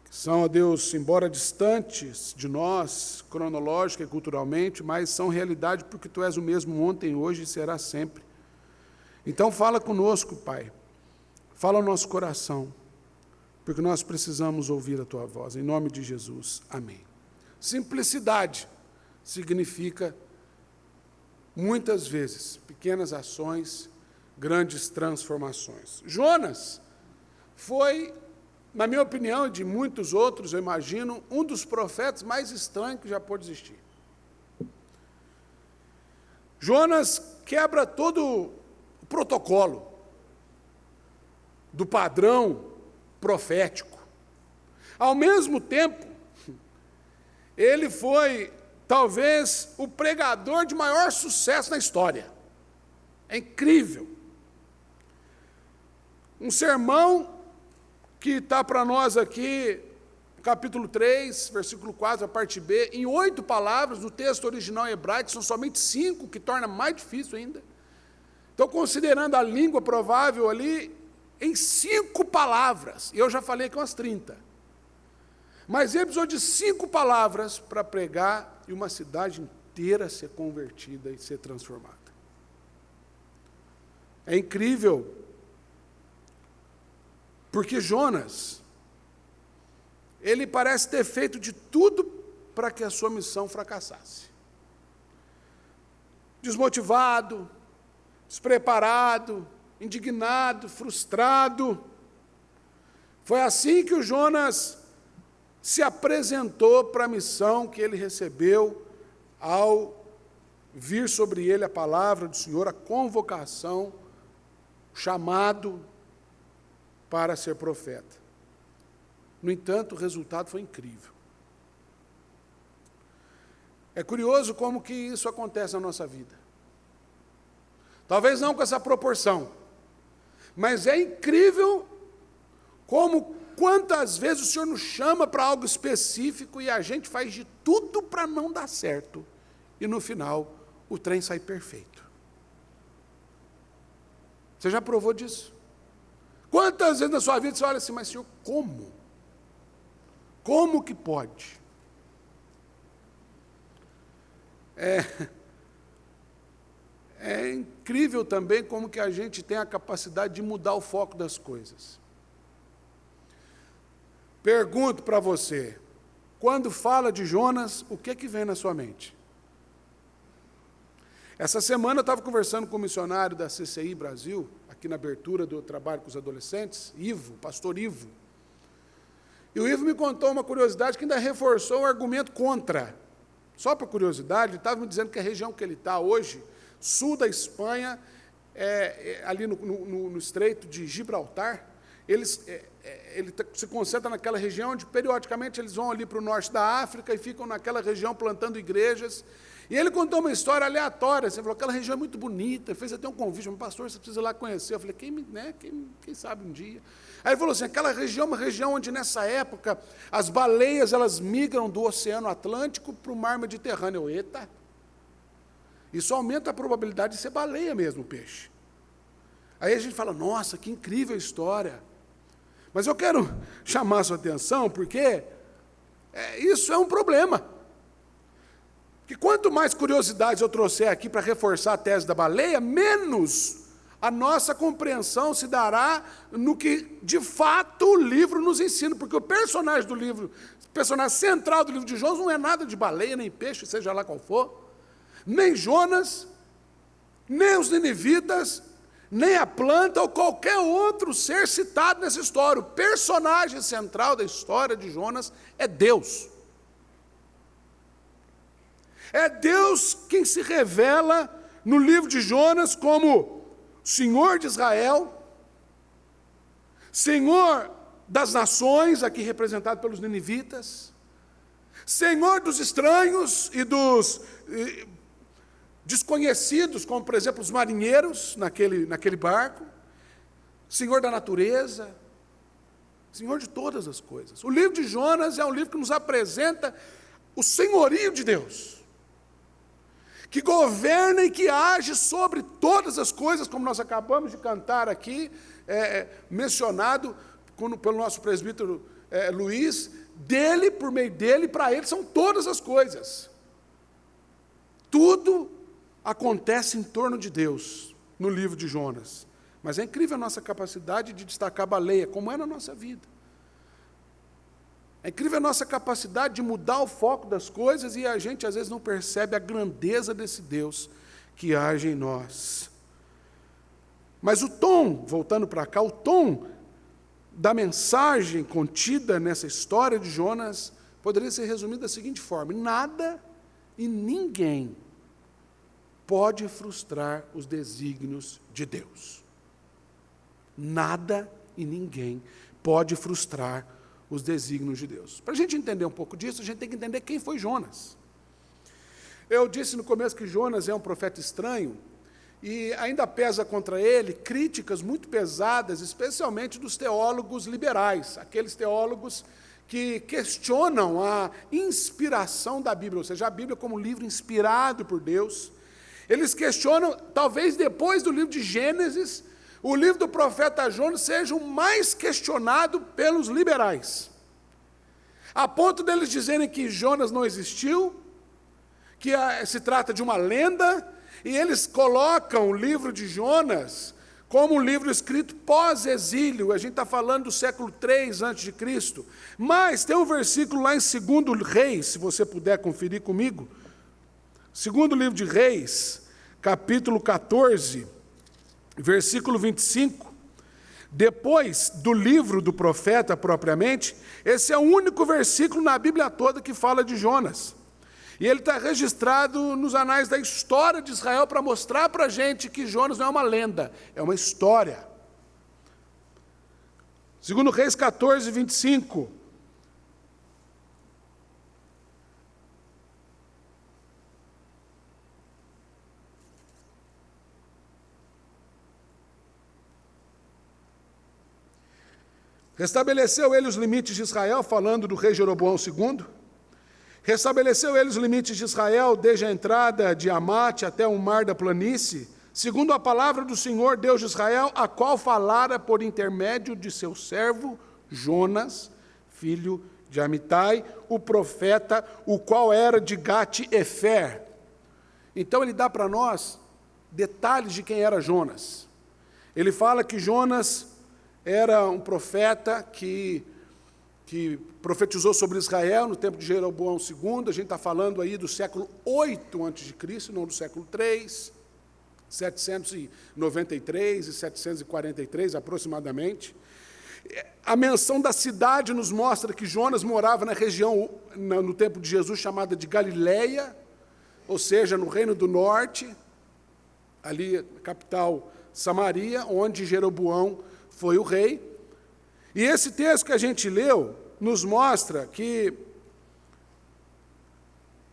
que são, ó Deus, embora distantes de nós, cronológica e culturalmente, mas são realidade porque Tu és o mesmo ontem, hoje e será sempre. Então fala conosco, Pai, fala ao nosso coração, porque nós precisamos ouvir a Tua voz, em nome de Jesus, amém. Simplicidade significa, muitas vezes, pequenas ações, grandes transformações. Jonas foi, na minha opinião e de muitos outros, eu imagino, um dos profetas mais estranhos que já pôde existir. Jonas quebra todo o protocolo do padrão profético. Ao mesmo tempo, ele foi, talvez, o pregador de maior sucesso na história. É incrível. Um sermão que está para nós aqui, capítulo 3, versículo 4, a parte B, em 8 palavras, no texto original hebraico, são somente 5, que torna mais difícil ainda. Então, considerando a língua provável ali, em 5 palavras, e eu já falei aqui umas 30. Mas ele precisou de 5 palavras para pregar e uma cidade inteira ser convertida e ser transformada. É incrível, porque Jonas, ele parece ter feito de tudo para que a sua missão fracassasse. Desmotivado, despreparado, indignado, frustrado. Foi assim que o Jonas se apresentou para a missão que ele recebeu ao vir sobre ele a palavra do Senhor, a convocação, chamado para ser profeta. No entanto, o resultado foi incrível. É curioso como que isso acontece na nossa vida. Talvez não com essa proporção, Mas é incrível quantas vezes o Senhor nos chama para algo específico e a gente faz de tudo para não dar certo. E no final, o trem sai perfeito. Você já provou disso? Quantas vezes na sua vida você olha assim, mas Senhor, como? Como que pode? É incrível também como que a gente tem a capacidade de mudar o foco das coisas. Pergunto para você, quando fala de Jonas, o que vem na sua mente? Essa semana eu estava conversando com o missionário da CCI Brasil, aqui na abertura do trabalho com os adolescentes, Ivo, pastor Ivo. E o Ivo me contou uma curiosidade que ainda reforçou o argumento contra. Só para curiosidade, ele estava me dizendo que a região que ele está hoje, sul da Espanha, ali no Estreito de Gibraltar, ele se concentra naquela região onde, periodicamente, eles vão ali para o norte da África e ficam naquela região plantando igrejas. E ele contou uma história aleatória, assim, falou, aquela região é muito bonita, fez até um convite, mas pastor, você precisa ir lá conhecer. Eu falei, quem sabe um dia. Aí ele falou assim, aquela região é uma região onde, nessa época, as baleias, elas migram do Oceano Atlântico para o Mar Mediterrâneo. Eita! Isso aumenta a probabilidade de ser baleia mesmo, o peixe. Aí a gente fala, nossa, que incrível história. Mas eu quero chamar a sua atenção, porque isso é um problema. Que quanto mais curiosidades eu trouxer aqui para reforçar a tese da baleia, menos a nossa compreensão se dará no que, de fato, o livro nos ensina. Porque o personagem do livro, o personagem central do livro de Jonas não é nada de baleia, nem peixe, seja lá qual for, nem Jonas, nem os ninivitas, nem a planta ou qualquer outro ser citado nessa história. O personagem central da história de Jonas é Deus. É Deus quem se revela no livro de Jonas como Senhor de Israel, Senhor das nações, aqui representado pelos ninivitas, Senhor dos estranhos e dos desconhecidos, como, por exemplo, os marinheiros naquele barco, Senhor da natureza, Senhor de todas as coisas. O livro de Jonas é um livro que nos apresenta o senhorio de Deus, que governa e que age sobre todas as coisas, como nós acabamos de cantar aqui, mencionado pelo nosso presbítero Luiz, dele, por meio dele, para ele, são todas as coisas. Tudo acontece em torno de Deus, no livro de Jonas. Mas é incrível a nossa capacidade de destacar a baleia, como é na nossa vida. É incrível a nossa capacidade de mudar o foco das coisas e a gente, às vezes, não percebe a grandeza desse Deus que age em nós. Mas o tom, voltando para cá, o tom da mensagem contida nessa história de Jonas poderia ser resumido da seguinte forma: nada e ninguém pode frustrar os desígnios de Deus. Nada e ninguém pode frustrar os desígnios de Deus. Para a gente entender um pouco disso, a gente tem que entender quem foi Jonas. Eu disse no começo que Jonas é um profeta estranho, e ainda pesa contra ele críticas muito pesadas, especialmente dos teólogos liberais, aqueles teólogos que questionam a inspiração da Bíblia, ou seja, a Bíblia como livro inspirado por Deus. Eles questionam, talvez depois do livro de Gênesis, o livro do profeta Jonas seja o mais questionado pelos liberais, a ponto deles dizerem que Jonas não existiu, que se trata de uma lenda, e eles colocam o livro de Jonas como um livro escrito pós-exílio. A gente está falando do século 3 a.C., mas tem um versículo lá em 2 Reis, se você puder conferir comigo, 2º livro de Reis, capítulo 14, versículo 25, depois do livro do profeta propriamente, esse é o único versículo na Bíblia toda que fala de Jonas. E ele está registrado nos anais da história de Israel para mostrar para a gente que Jonas não é uma lenda, é uma história. 2 Reis 14, 25. Restabeleceu ele os limites de Israel, falando do rei Jeroboão II. Restabeleceu ele os limites de Israel, desde a entrada de Amate até o mar da planície, segundo a palavra do Senhor, Deus de Israel, a qual falara por intermédio de seu servo Jonas, filho de Amitai, o profeta, o qual era de Gate-Efer. Então ele dá para nós detalhes de quem era Jonas. Ele fala que Jonas era um profeta que profetizou sobre Israel no tempo de Jeroboão II. A gente está falando aí do século 8 a.C., não do século 3, 793 e 743 aproximadamente. A menção da cidade nos mostra que Jonas morava na região, no tempo de Jesus, chamada de Galileia, ou seja, no Reino do Norte, ali, capital Samaria, onde Jeroboão foi o rei. E esse texto que a gente leu nos mostra que,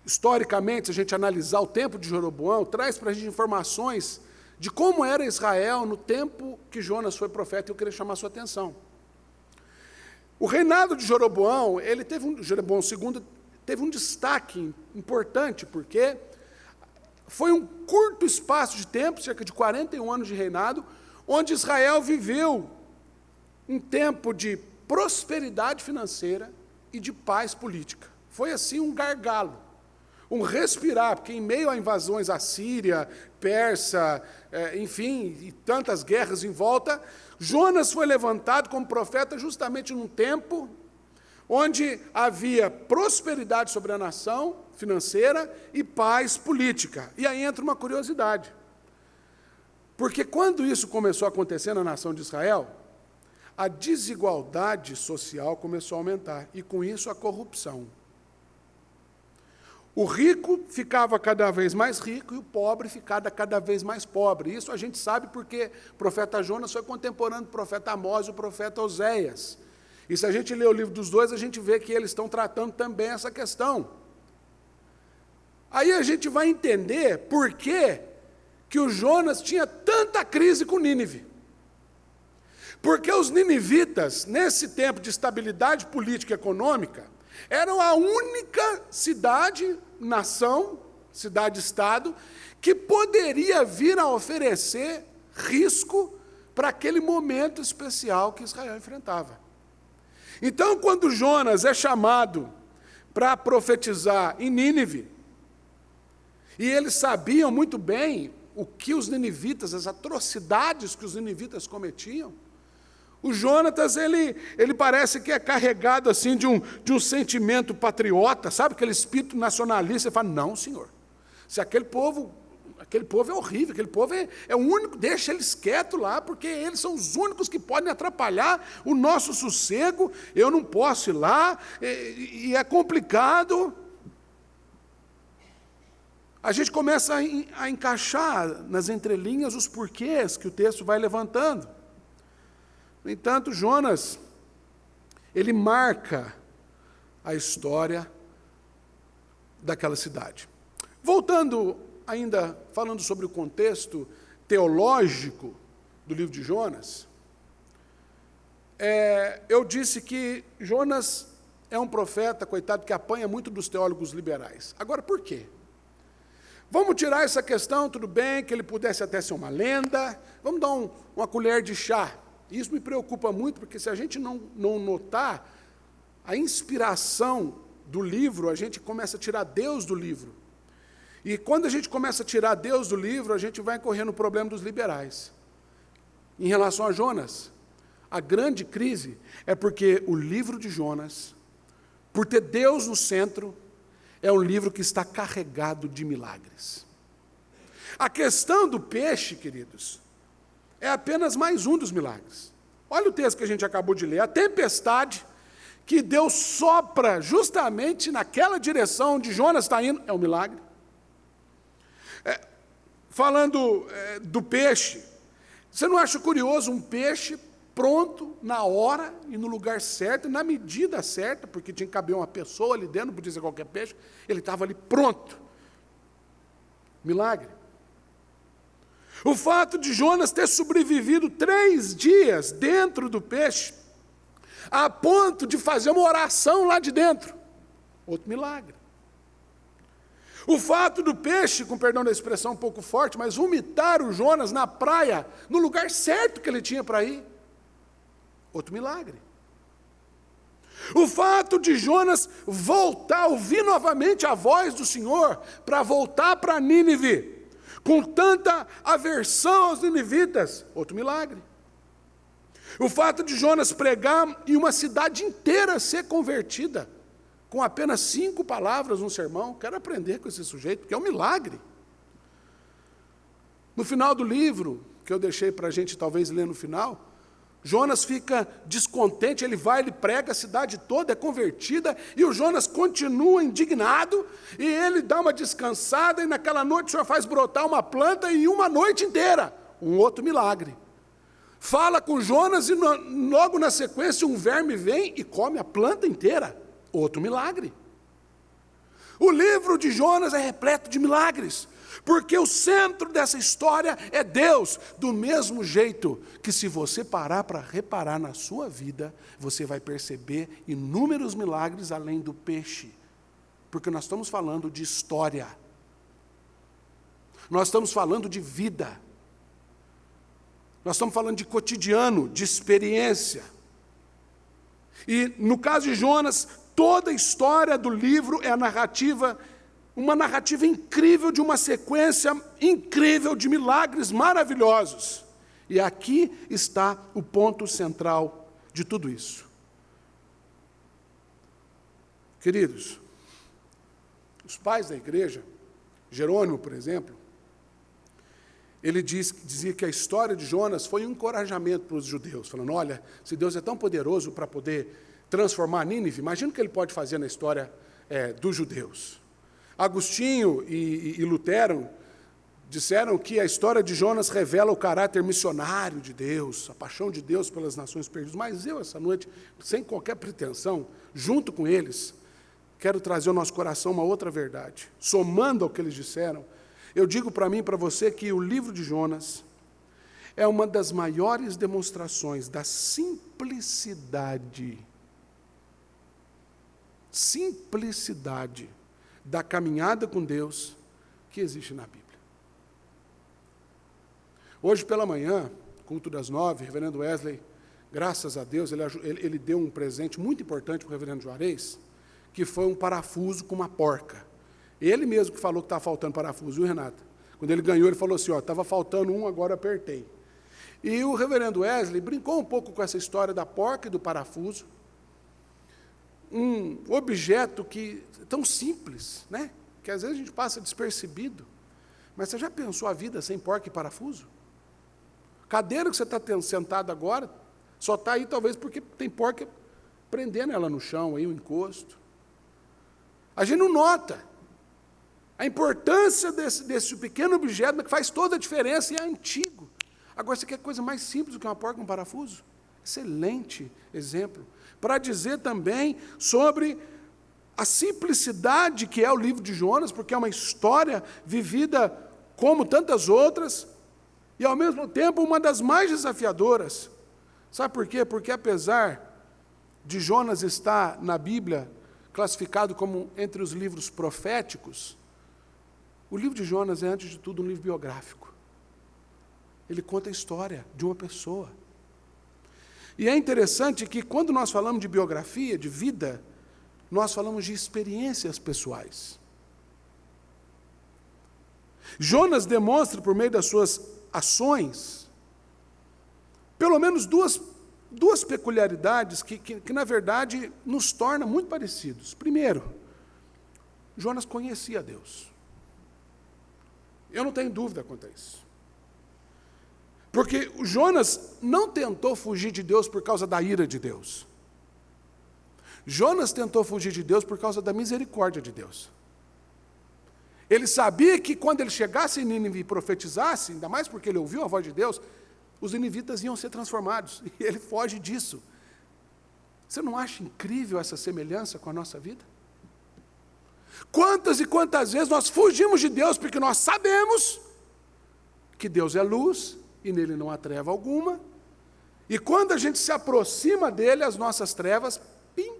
historicamente, se a gente analisar o tempo de Jeroboão, traz para a gente informações de como era Israel no tempo que Jonas foi profeta, e eu queria chamar a sua atenção. O reinado de Jeroboão, Jeroboão II, teve um destaque importante, porque foi um curto espaço de tempo, cerca de 41 anos de reinado, onde Israel viveu um tempo de prosperidade financeira e de paz política. Foi assim um gargalo, um respirar, porque em meio a invasões assíria, persa, enfim, e tantas guerras em volta, Jonas foi levantado como profeta justamente num tempo onde havia prosperidade sobre a nação financeira e paz política. E aí entra uma curiosidade. Porque quando isso começou a acontecer na nação de Israel, a desigualdade social começou a aumentar, e com isso a corrupção. O rico ficava cada vez mais rico e o pobre ficava cada vez mais pobre. Isso a gente sabe porque o profeta Jonas foi contemporâneo do profeta Amós e o profeta Oséias. E se a gente lê o livro dos dois, a gente vê que eles estão tratando também essa questão. Aí a gente vai entender por que o Jonas tinha tanta crise com Nínive. Porque os ninivitas, nesse tempo de estabilidade política e econômica, eram a única cidade, nação, cidade-estado, que poderia vir a oferecer risco para aquele momento especial que Israel enfrentava. Então, quando Jonas é chamado para profetizar em Nínive, e eles sabiam muito bem o que os ninivitas, as atrocidades que os ninivitas cometiam, o Jonatas, ele parece que é carregado assim de um sentimento patriota, sabe, aquele espírito nacionalista. Ele fala, não, senhor, se aquele povo é horrível, aquele povo é o único, deixa eles quietos lá, porque eles são os únicos que podem atrapalhar o nosso sossego, eu não posso ir lá, e é complicado. A gente começa a encaixar nas entrelinhas os porquês que o texto vai levantando. No entanto, Jonas, ele marca a história daquela cidade. Voltando ainda, falando sobre o contexto teológico do livro de Jonas, eu disse que Jonas é um profeta, coitado, que apanha muito dos teólogos liberais. Agora, por quê? Vamos tirar essa questão, tudo bem, que ele pudesse até ser uma lenda, vamos dar uma colher de chá. Isso me preocupa muito, porque se a gente não notar a inspiração do livro, a gente começa a tirar Deus do livro. E quando a gente começa a tirar Deus do livro, a gente vai incorrer no problema dos liberais. Em relação a Jonas, a grande crise é porque o livro de Jonas, por ter Deus no centro, é um livro que está carregado de milagres. A questão do peixe, queridos, é apenas mais um dos milagres. Olha o texto que a gente acabou de ler. A tempestade que Deus sopra justamente naquela direção onde Jonas está indo, é um milagre. Falando do peixe, você não acha curioso um peixe pronto, na hora e no lugar certo, na medida certa, porque tinha que caber uma pessoa ali dentro, não podia ser qualquer peixe, ele estava ali pronto. Milagre. O fato de Jonas ter sobrevivido 3 dias dentro do peixe, a ponto de fazer uma oração lá de dentro. Outro milagre. O fato do peixe, com perdão da expressão um pouco forte, mas vomitar o Jonas na praia, no lugar certo que ele tinha para ir. Outro milagre. O fato de Jonas voltar, ouvir novamente a voz do Senhor, para voltar para Nínive, com tanta aversão aos ninivitas. Outro milagre. O fato de Jonas pregar e uma cidade inteira ser convertida, com apenas 5 palavras no sermão. Quero aprender com esse sujeito, porque é um milagre. No final do livro, que eu deixei para a gente talvez ler no final, Jonas fica descontente, ele vai, ele prega, a cidade toda é convertida, e o Jonas continua indignado, e ele dá uma descansada, e naquela noite o Senhor faz brotar uma planta, e uma noite inteira, um outro milagre. Fala com Jonas, e logo na sequência um verme vem e come a planta inteira. Outro milagre. O livro de Jonas é repleto de milagres, porque o centro dessa história é Deus, do mesmo jeito que se você parar para reparar na sua vida, você vai perceber inúmeros milagres além do peixe, porque nós estamos falando de história, nós estamos falando de vida, nós estamos falando de cotidiano, de experiência. E no caso de Jonas, toda a história do livro é a narrativa, uma narrativa incrível de uma sequência incrível de milagres maravilhosos. E aqui está o ponto central de tudo isso. Queridos, os pais da igreja, Jerônimo, por exemplo, ele dizia que a história de Jonas foi um encorajamento para os judeus, falando, olha, se Deus é tão poderoso para poder transformar Nínive, imagina o que ele pode fazer na história dos judeus. Agostinho e Lutero disseram que a história de Jonas revela o caráter missionário de Deus, a paixão de Deus pelas nações perdidas. Mas eu, essa noite, sem qualquer pretensão, junto com eles, quero trazer ao nosso coração uma outra verdade. Somando ao que eles disseram, eu digo para mim e para você que o livro de Jonas é uma das maiores demonstrações da simplicidade da caminhada com Deus que existe na Bíblia. Hoje pela manhã, culto das 9, o reverendo Wesley, graças a Deus, ele deu um presente muito importante para o reverendo Juarez, que foi um parafuso com uma porca. Ele mesmo que falou que estava faltando parafuso, viu, Renata? Quando ele ganhou, ele falou assim, estava faltando um, agora apertei. E o reverendo Wesley brincou um pouco com essa história da porca e do parafuso, um objeto que é tão simples, né? Que às vezes a gente passa despercebido. Mas você já pensou a vida sem porca e parafuso? Cadeira que você está sentado agora, só está aí talvez porque tem porca prendendo ela no chão, aí o encosto. A gente não nota a importância desse pequeno objeto, que faz toda a diferença e é antigo. Agora, você quer coisa mais simples do que uma porca com parafuso? Excelente exemplo. Para dizer também sobre a simplicidade que é o livro de Jonas, porque é uma história vivida como tantas outras, e ao mesmo tempo uma das mais desafiadoras. Sabe por quê? Porque apesar de Jonas estar na Bíblia classificado como entre os livros proféticos, o livro de Jonas é, antes de tudo, um livro biográfico. Ele conta a história de uma pessoa. E é interessante que, quando nós falamos de biografia, de vida, nós falamos de experiências pessoais. Jonas demonstra, por meio das suas ações, pelo menos duas peculiaridades que, na verdade, nos tornam muito parecidos. Primeiro, Jonas conhecia Deus. Eu não tenho dúvida quanto a isso. Porque o Jonas não tentou fugir de Deus por causa da ira de Deus. Jonas tentou fugir de Deus por causa da misericórdia de Deus. Ele sabia que quando ele chegasse em Nínive e profetizasse, ainda mais porque ele ouviu a voz de Deus, os ninivitas iam ser transformados. E ele foge disso. Você não acha incrível essa semelhança com a nossa vida? Quantas e quantas vezes nós fugimos de Deus porque nós sabemos que Deus é luz, e nele não há treva alguma, E quando a gente se aproxima dele, as nossas trevas, pim.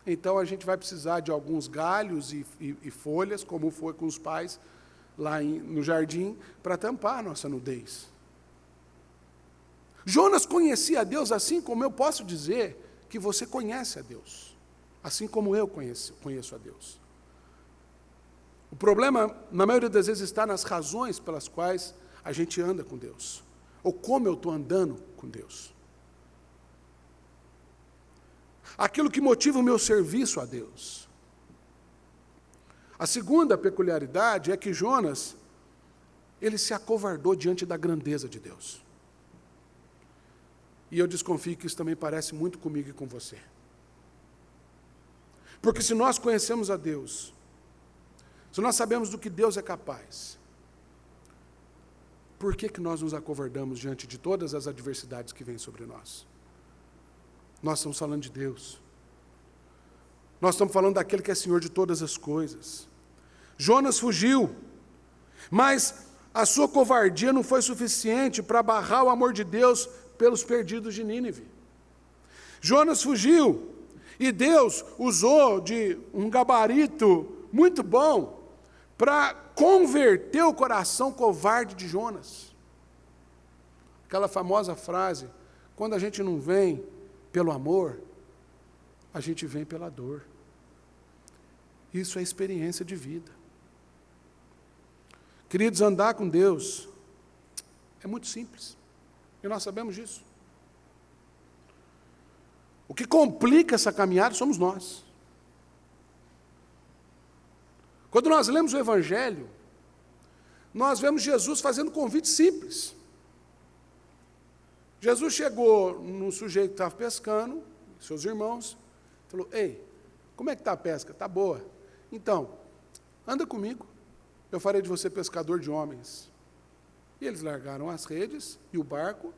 Então a gente vai precisar de alguns galhos e folhas, como foi com os pais lá no jardim, para tampar a nossa nudez. Jonas conhecia a Deus assim como eu posso dizer que você conhece a Deus. Assim como eu conheço a Deus. O problema, na maioria das vezes, está nas razões pelas quais a gente anda com Deus. Ou como eu estou andando com Deus. Aquilo que motiva o meu serviço a Deus. A segunda peculiaridade é que Jonas, ele se acovardou diante da grandeza de Deus. E eu desconfio que isso também parece muito comigo e com você. Porque se nós conhecemos a Deus, se nós sabemos do que Deus é capaz, por que nós nos acovardamos diante de todas as adversidades que vêm sobre nós? Nós estamos falando de Deus. Nós estamos falando daquele que é Senhor de todas as coisas. Jonas fugiu, mas a sua covardia não foi suficiente para barrar o amor de Deus pelos perdidos de Nínive. Jonas fugiu, e Deus usou de um gabarito muito bom para converter o coração covarde de Jonas. Aquela famosa frase, quando a gente não vem pelo amor, a gente vem pela dor. Isso é experiência de vida. Queridos, andar com Deus é muito simples. E nós sabemos disso. O que complica essa caminhada somos nós. Quando nós lemos o Evangelho, nós vemos Jesus fazendo convite simples. Jesus chegou no sujeito que estava pescando, seus irmãos, falou: ei, como é que está a pesca? Está boa. Então, anda comigo, eu farei de você pescador de homens. E eles largaram as redes e o barco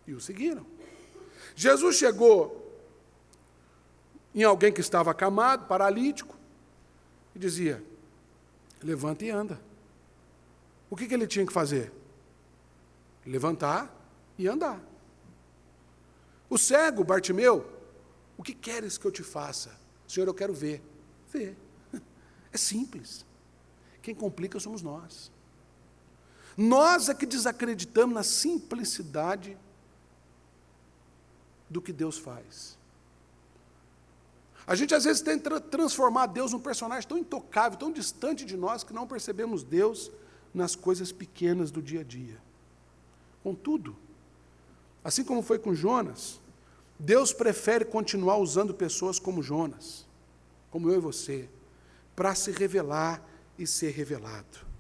e o seguiram. Jesus chegou em alguém que estava acamado, paralítico, e dizia: levanta e anda. O que ele tinha que fazer? Levantar e andar. O cego, Bartimeu: o que queres que eu te faça? Senhor, eu quero ver. Vê. É simples. Quem complica somos nós. Nós é que desacreditamos na simplicidade do que Deus faz. A gente às vezes tenta transformar Deus num personagem tão intocável, tão distante de nós, que não percebemos Deus nas coisas pequenas do dia a dia. Contudo, assim como foi com Jonas, Deus prefere continuar usando pessoas como Jonas, como eu e você, para se revelar e ser revelado.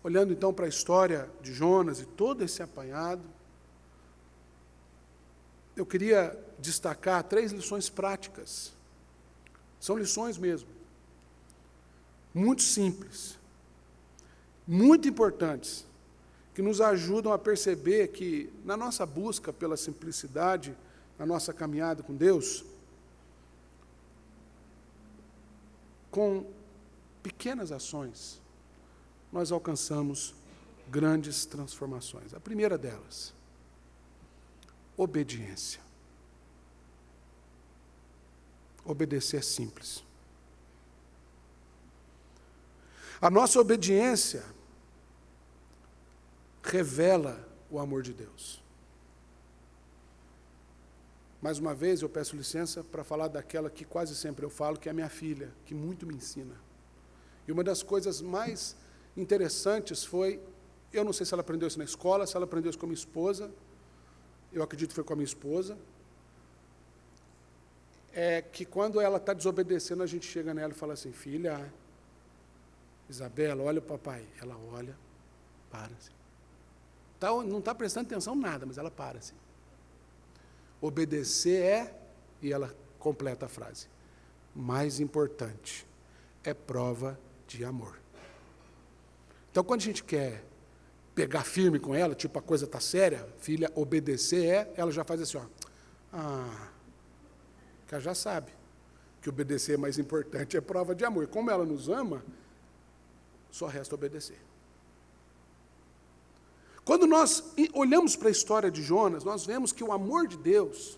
Olhando então para a história de Jonas e todo esse apanhado, eu queria destacar 3 lições práticas. São lições mesmo. Muito simples, muito importantes, que nos ajudam a perceber que, na nossa busca pela simplicidade, na nossa caminhada com Deus, com pequenas ações, nós alcançamos grandes transformações. A primeira delas, obediência. Obedecer é simples. A nossa obediência revela o amor de Deus. Mais uma vez, eu peço licença para falar daquela que quase sempre eu falo, que é a minha filha, que muito me ensina. E uma das coisas mais interessantes foi, eu não sei se ela aprendeu isso na escola, se ela aprendeu isso com a minha esposa, eu acredito que foi com a minha esposa, é que quando ela está desobedecendo, a gente chega nela e fala assim: filha, Isabela, olha o papai. Ela olha, para assim. Não está prestando atenção em nada, mas ela para assim. Obedecer é, e ela completa a frase, mais importante, é prova de amor. Então, quando a gente quer pegar firme com ela, tipo, a coisa está séria, filha, obedecer é, ela já faz assim, ó. Que ela já sabe que obedecer é mais importante, é prova de amor. E como ela nos ama, só resta obedecer. Quando nós olhamos para a história de Jonas, nós vemos que o amor de Deus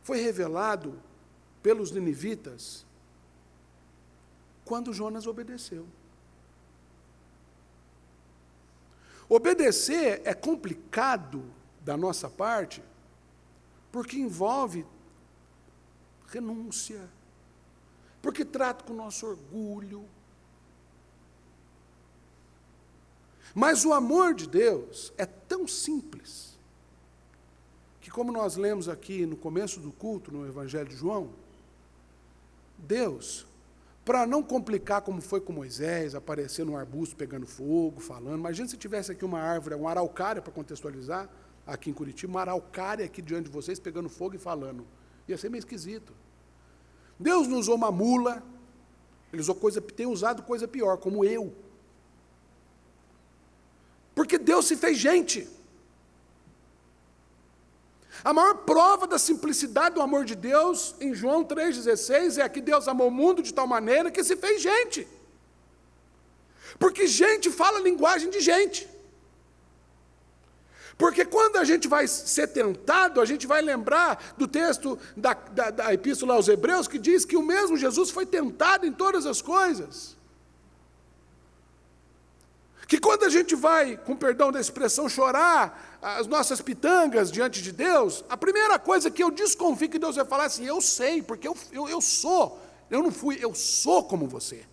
foi revelado pelos ninivitas quando Jonas obedeceu. Obedecer é complicado da nossa parte, porque envolve renúncia, porque trata com o nosso orgulho. Mas o amor de Deus é tão simples, que como nós lemos aqui no começo do culto, no Evangelho de João, Deus, para não complicar como foi com Moisés, aparecer num arbusto pegando fogo, falando, imagina se tivesse aqui uma árvore, uma araucária, para contextualizar, aqui em Curitiba, uma araucária aqui diante de vocês, pegando fogo e falando. Ia ser meio esquisito. Deus não usou uma mula, Ele tem usado coisa pior, como eu. Porque Deus se fez gente. A maior prova da simplicidade do amor de Deus, em João 3,16, é que Deus amou o mundo de tal maneira que se fez gente. Porque gente fala a linguagem de gente. Porque quando a gente vai ser tentado, a gente vai lembrar do texto da Epístola aos Hebreus, que diz que o mesmo Jesus foi tentado em todas as coisas. Que quando a gente vai, com perdão da expressão, chorar as nossas pitangas diante de Deus, a primeira coisa que eu desconfio que Deus vai falar assim, eu sei, porque eu sou, eu não fui, eu sou como você.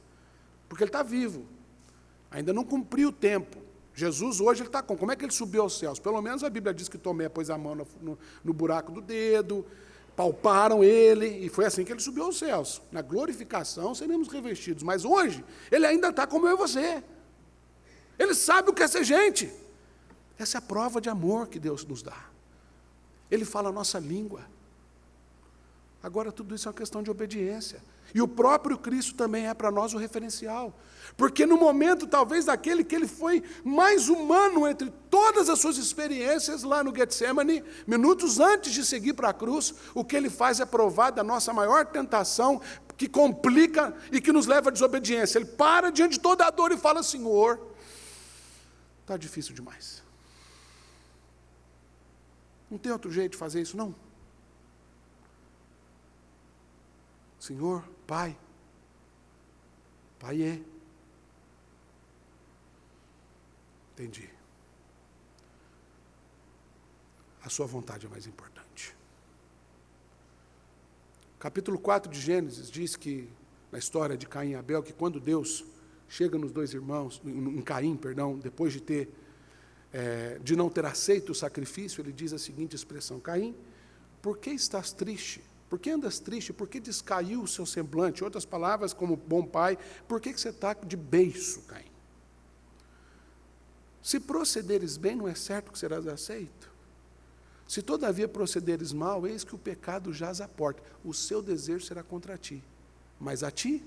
Porque Ele está vivo, ainda não cumpriu o tempo. Jesus hoje Ele está como é que Ele subiu aos céus? Pelo menos a Bíblia diz que Tomé pôs a mão no buraco do dedo, palparam Ele, e foi assim que Ele subiu aos céus. Na glorificação seremos revestidos, mas hoje Ele ainda está como eu e você. Ele sabe o que é ser gente. Essa é a prova de amor que Deus nos dá. Ele fala a nossa língua. Agora, tudo isso é uma questão de obediência. E o próprio Cristo também é para nós o referencial. Porque no momento, talvez, daquele que Ele foi mais humano entre todas as suas experiências, lá no Getsemane, minutos antes de seguir para a cruz, o que Ele faz é provar da nossa maior tentação, que complica e que nos leva à desobediência. Ele para diante de toda a dor e fala, Senhor, está difícil demais. Não tem outro jeito de fazer isso, não? Senhor, Pai é. Entendi. A sua vontade é mais importante. Capítulo 4 de Gênesis diz que, na história de Caim e Abel, que quando Deus chega nos dois irmãos, em Caim, perdão, depois de não ter aceito o sacrifício, ele diz a seguinte expressão, Caim, por que estás triste? Por que andas triste? Por que descaiu o seu semblante? Em outras palavras, como bom pai, por que você está de beiço, Caim? Se procederes bem, não é certo que serás aceito? Se todavia procederes mal, eis que o pecado jaz à porta. O seu desejo será contra ti, mas a ti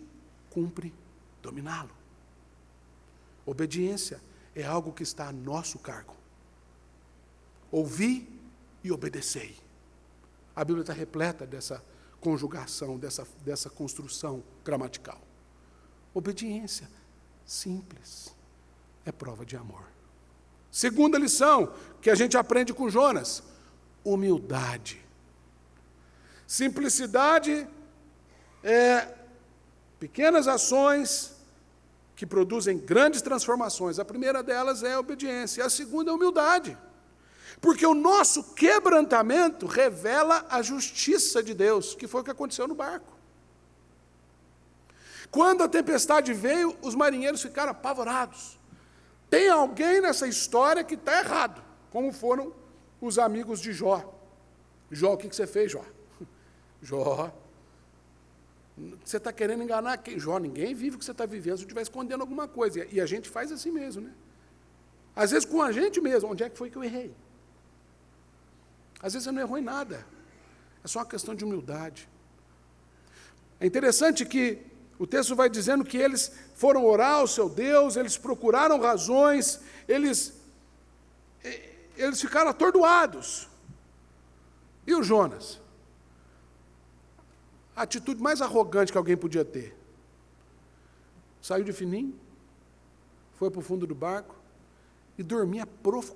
cumpre dominá-lo. Obediência é algo que está a nosso cargo. Ouvi e obedecei. A Bíblia está repleta dessa conjugação, dessa construção gramatical. Obediência, simples, é prova de amor. Segunda lição que a gente aprende com Jonas, humildade. Simplicidade é pequenas ações que produzem grandes transformações. A primeira delas é a obediência, a segunda é a humildade. Porque o nosso quebrantamento revela a justiça de Deus, que foi o que aconteceu no barco. Quando a tempestade veio, os marinheiros ficaram apavorados. Tem alguém nessa história que está errado, como foram os amigos de Jó. Jó, o que você fez, Jó? Jó, você está querendo enganar quem? Jó, ninguém vive o que você está vivendo se você estiver escondendo alguma coisa. E a gente faz assim mesmo, né? Às vezes com a gente mesmo. Onde é que foi que eu errei? Às vezes eu não errou em nada. É só uma questão de humildade. É interessante que o texto vai dizendo que eles foram orar ao seu Deus, eles procuraram razões, eles ficaram atordoados. E o Jonas? A atitude mais arrogante que alguém podia ter. Saiu de fininho, foi para o fundo do barco E dormia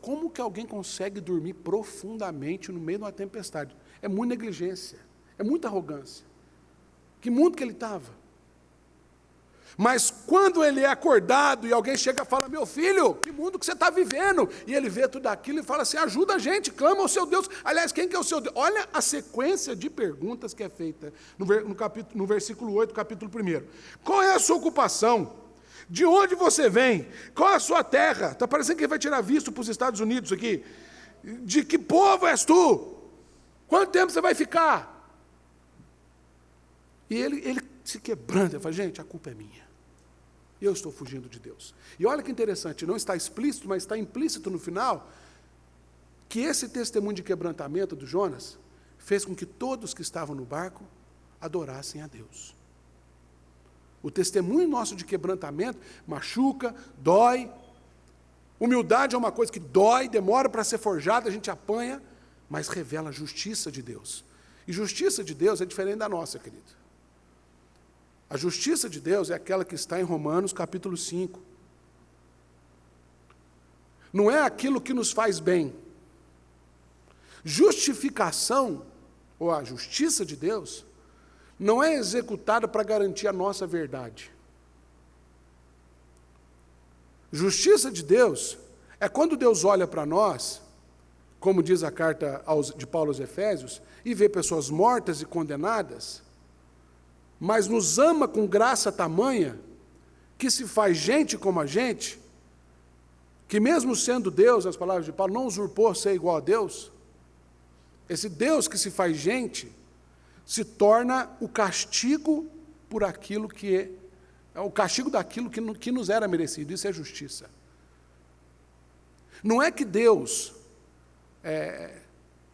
como que alguém consegue dormir profundamente no meio de uma tempestade? É muita negligência, é muita arrogância. Que mundo que ele estava? Mas quando ele é acordado e alguém chega e fala, meu filho, que mundo que você está vivendo? E ele vê tudo aquilo e fala assim, ajuda a gente, clama ao seu Deus. Aliás, quem que é o seu Deus? Olha a sequência de perguntas que é feita no versículo 8, capítulo 1. Qual é a sua ocupação? De onde você vem? Qual é a sua terra? Está parecendo que ele vai tirar visto para os Estados Unidos aqui. De que povo és tu? Quanto tempo você vai ficar? E ele se quebranta, ele fala, gente, a culpa é minha. Eu estou fugindo de Deus. E olha que interessante, não está explícito, mas está implícito no final, que esse testemunho de quebrantamento do Jonas fez com que todos que estavam no barco adorassem a Deus. O testemunho nosso de quebrantamento machuca, dói. Humildade é uma coisa que dói, demora para ser forjada, a gente apanha, mas revela a justiça de Deus. E justiça de Deus é diferente da nossa, querido. A justiça de Deus é aquela que está em Romanos capítulo 5. Não é aquilo que nos faz bem. Justificação, ou a justiça de Deus, não é executada para garantir a nossa verdade. Justiça de Deus é quando Deus olha para nós, como diz a carta de Paulo aos Efésios, e vê pessoas mortas e condenadas, mas nos ama com graça tamanha, que se faz gente como a gente, que mesmo sendo Deus, as palavras de Paulo, não usurpou ser igual a Deus. Esse Deus que se faz gente, se torna o castigo por aquilo que é o castigo daquilo que nos era merecido. Isso é justiça. Não é que Deus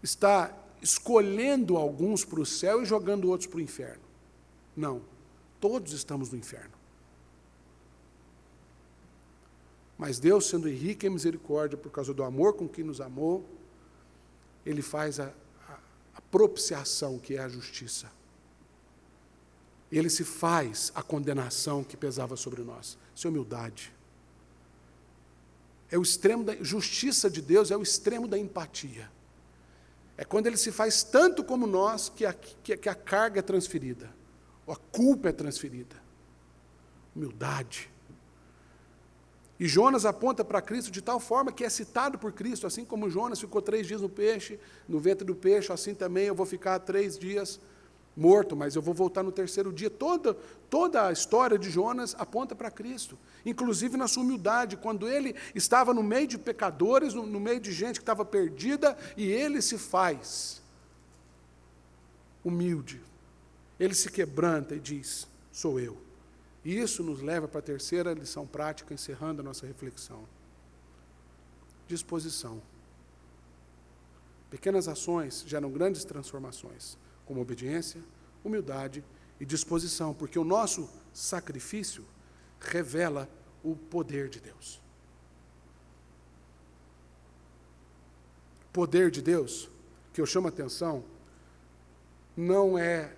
está escolhendo alguns para o céu e jogando outros para o inferno. Não. Todos estamos no inferno. Mas Deus, sendo rico em misericórdia, por causa do amor com que nos amou, Ele faz a propiciação, que é a justiça. Ele se faz a condenação que pesava sobre nós. Isso é humildade. É o extremo da justiça de Deus, é o extremo da empatia. É quando Ele se faz tanto como nós que a carga é transferida, ou a culpa é transferida. Humildade. E Jonas aponta para Cristo de tal forma que é citado por Cristo, assim como Jonas ficou 3 dias no ventre do peixe, assim também eu vou ficar 3 dias morto, mas eu vou voltar no 3º dia. Toda a história de Jonas aponta para Cristo, inclusive na sua humildade, quando ele estava no meio de pecadores, no meio de gente que estava perdida, e ele se faz humilde, ele se quebranta e diz, sou eu. E isso nos leva para a 3ª lição prática, encerrando a nossa reflexão. Disposição. Pequenas ações geram grandes transformações, como obediência, humildade e disposição, porque o nosso sacrifício revela o poder de Deus. O poder de Deus, que eu chamo a atenção, não é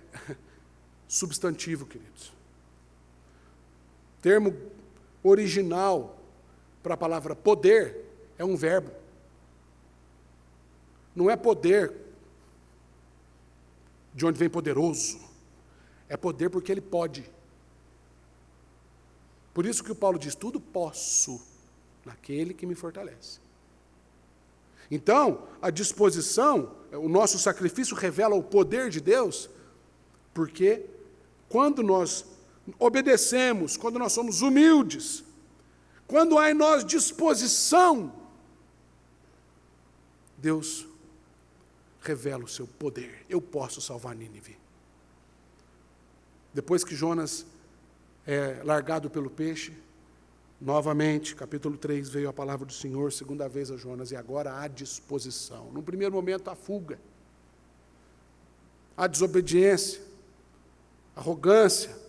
substantivo, queridos. O termo original para a palavra poder é um verbo. Não é poder de onde vem poderoso. É poder porque ele pode. Por isso que o Paulo diz, tudo posso naquele que me fortalece. Então, a disposição, o nosso sacrifício revela o poder de Deus, porque quando nós obedecemos, quando nós somos humildes, quando há em nós disposição, Deus revela o seu poder. Eu posso salvar Nínive. Depois que Jonas é largado pelo peixe, novamente, capítulo 3, veio a palavra do Senhor, 2ª vez a Jonas, e agora há disposição. Num primeiro momento, há fuga, há desobediência, arrogância,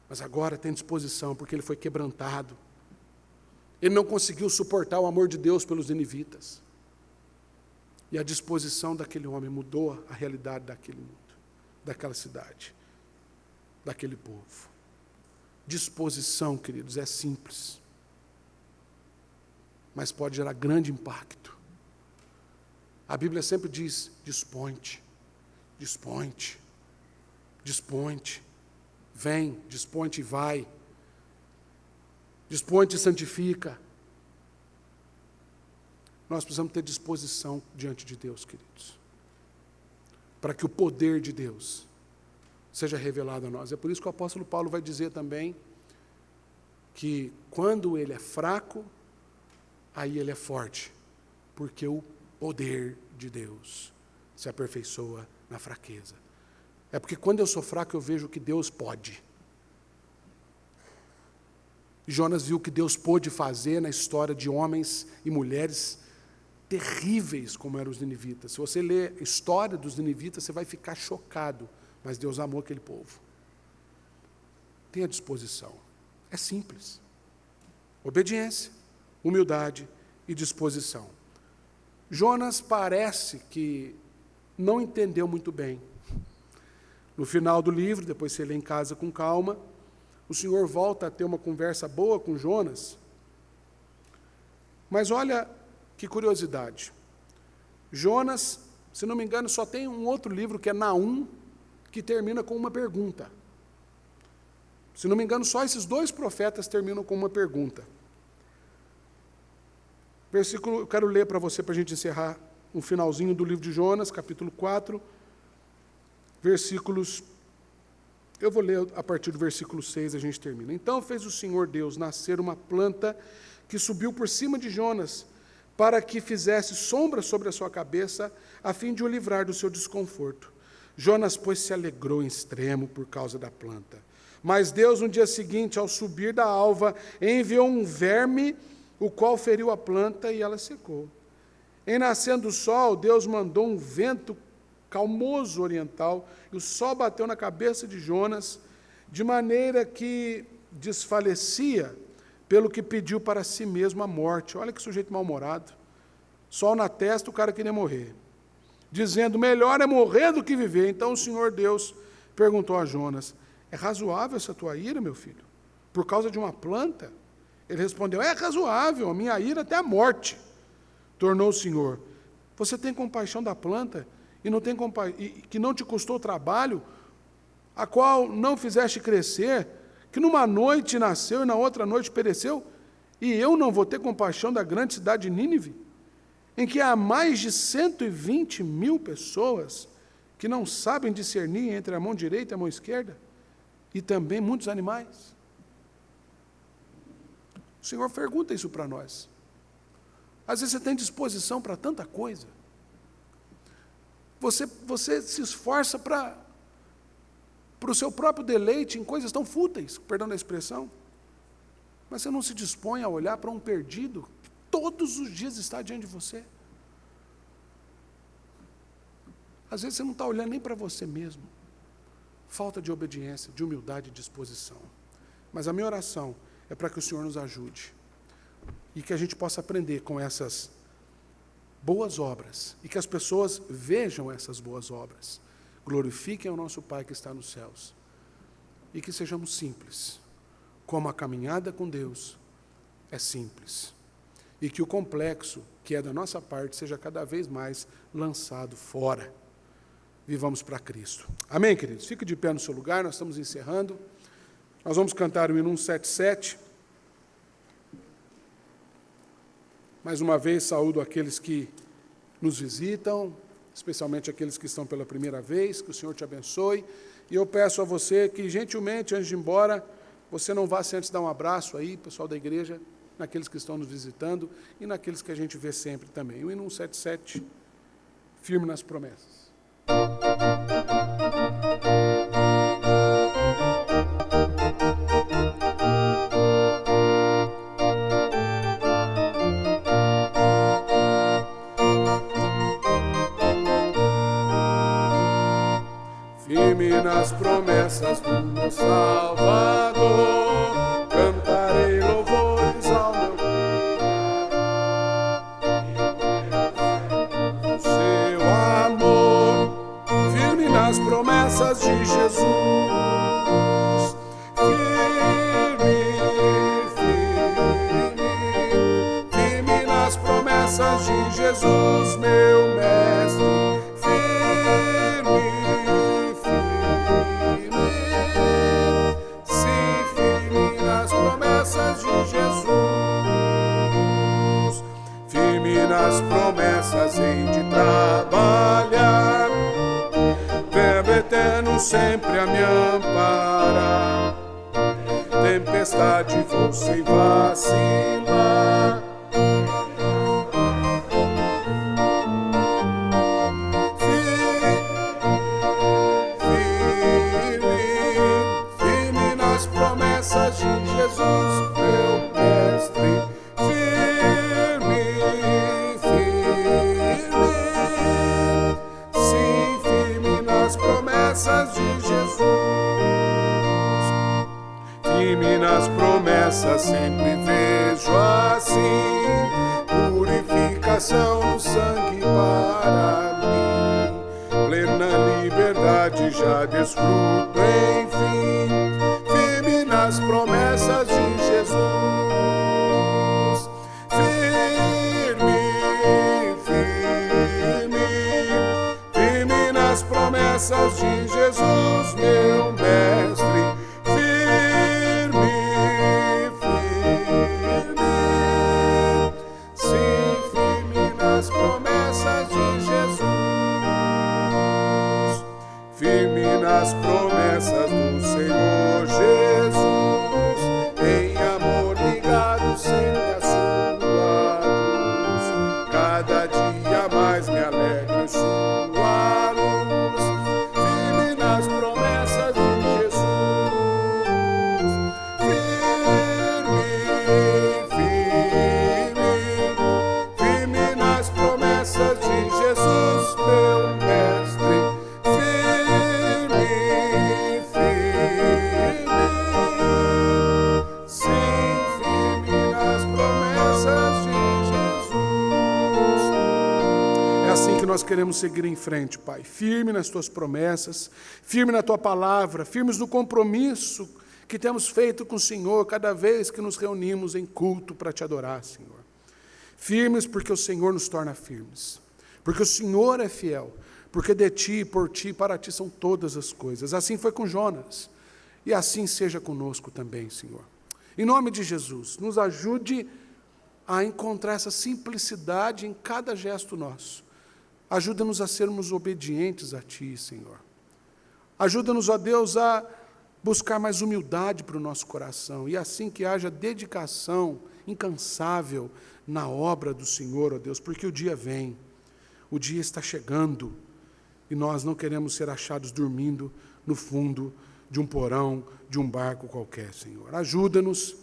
mas agora tem disposição, porque ele foi quebrantado. Ele não conseguiu suportar o amor de Deus pelos ninivitas. E a disposição daquele homem mudou a realidade daquele mundo, daquela cidade, daquele povo. Disposição, queridos, é simples. mas pode gerar grande impacto. A Bíblia sempre diz: dispõe-te, dispõe-te, dispõe-te, vem, dispõe-te e vai, dispõe-te e santifica. Nós precisamos ter disposição diante de Deus, queridos, para que o poder de Deus seja revelado a nós. É por isso que o apóstolo Paulo vai dizer também que quando ele é fraco, aí ele é forte, porque o poder de Deus se aperfeiçoa na fraqueza. É porque quando eu sou fraco, eu vejo que Deus pode. Jonas viu o que Deus pôde fazer na história de homens e mulheres terríveis como eram os ninivitas. Se você ler a história dos ninivitas, você vai ficar chocado, mas Deus amou aquele povo. Tenha disposição. É simples. Obediência, humildade e disposição. Jonas parece que não entendeu muito bem. No final do livro, depois você lê em casa com calma, o Senhor volta a ter uma conversa boa com Jonas. Mas olha que curiosidade. Jonas, se não me engano, só tem um outro livro que é Naum, que termina com uma pergunta. Se não me engano, só esses 2 profetas terminam com uma pergunta. Versículo, eu quero ler para você, para a gente encerrar um finalzinho do livro de Jonas, capítulo 4, versículos... Eu vou ler a partir do versículo 6, a gente termina. Então fez o Senhor Deus nascer uma planta que subiu por cima de Jonas, para que fizesse sombra sobre a sua cabeça, a fim de o livrar do seu desconforto. Jonas, pois, se alegrou em extremo por causa da planta. Mas Deus, no dia seguinte, ao subir da alva, enviou um verme, o qual feriu a planta e ela secou. Em nascendo o sol, Deus mandou um vento calmoso oriental, e o sol bateu na cabeça de Jonas, de maneira que desfalecia, pelo que pediu para si mesmo a morte. Olha que sujeito mal-humorado. Sol na testa, o cara queria morrer. Dizendo, melhor é morrer do que viver. Então o Senhor Deus perguntou a Jonas, é razoável essa tua ira, meu filho? Por causa de uma planta? Ele respondeu, é razoável, a minha ira até a morte. Tornou o Senhor, você tem compaixão da planta, e que não te custou trabalho, a qual não fizeste crescer, que numa noite nasceu e na outra noite pereceu, e eu não vou ter compaixão da grande cidade de Nínive, em que há mais de 120.000 pessoas que não sabem discernir entre a mão direita e a mão esquerda, e também muitos animais. O Senhor pergunta isso para nós. Às vezes você tem disposição para tanta coisa. Você se esforça para o seu próprio deleite em coisas tão fúteis, perdão da expressão, mas você não se dispõe a olhar para um perdido que todos os dias está diante de você. Às vezes você não está olhando nem para você mesmo. Falta de obediência, de humildade e disposição. Mas a minha oração é para que o Senhor nos ajude e que a gente possa aprender com essas boas obras e que as pessoas vejam essas boas obras, glorifiquem o nosso Pai que está nos céus e que sejamos simples, como a caminhada com Deus é simples e que o complexo que é da nossa parte seja cada vez mais lançado fora. Vivamos para Cristo. Amém, queridos? Fique de pé no seu lugar, nós estamos encerrando. Nós vamos cantar o hino 177. Mais uma vez, saúdo aqueles que nos visitam, especialmente aqueles que estão pela primeira vez, que o Senhor te abençoe. E eu peço a você que, gentilmente, antes de ir embora, você não vá sem antes dar um abraço aí, pessoal da igreja, naqueles que estão nos visitando e naqueles que a gente vê sempre também. O hino 177, firme nas promessas. Firme nas promessas do meu Salvador, cantarei louvores ao meu Deus. Seu amor, firme nas promessas de Jesus. Firme, firme, firme promessas de Jesus, meu mestre, firme, firme, sim, firme nas promessas de Jesus, firme nas promessas hei de trabalhar, Verbo eterno sempre a me amparar, tempestade vou sem vacilar. Firme nas promessas de Jesus, meu mestre. Firme, firme, sim, firme nas promessas de Jesus. Firme nas promessas sempre vejo assim, purificação no sangue para mim, plena liberdade já desfruto enfim, firme nas promessas de Jesus, firme, firme, firme nas promessas de Jesus, meu mestre. As promessas do Senhor Jesus, em amor ligado sempre a sua cruz, cada dia mais me alegro em sua luz, firme nas promessas de Jesus, firme, firme, firme nas promessas de Jesus, meu mestre. Nós queremos seguir em frente, Pai, firme nas Tuas promessas, firme na Tua palavra, firmes no compromisso que temos feito com o Senhor cada vez que nos reunimos em culto para Te adorar, Senhor. Firmes porque o Senhor nos torna firmes, porque o Senhor é fiel, porque de Ti, por Ti, para Ti são todas as coisas. Assim foi com Jonas, e assim seja conosco também, Senhor. Em nome de Jesus, nos ajude a encontrar essa simplicidade em cada gesto nosso. Ajuda-nos a sermos obedientes a Ti, Senhor. Ajuda-nos, ó Deus, a buscar mais humildade para o nosso coração, e assim que haja dedicação incansável na obra do Senhor, ó Deus, porque o dia vem, o dia está chegando, e nós não queremos ser achados dormindo no fundo de um porão, de um barco qualquer, Senhor. Ajuda-nos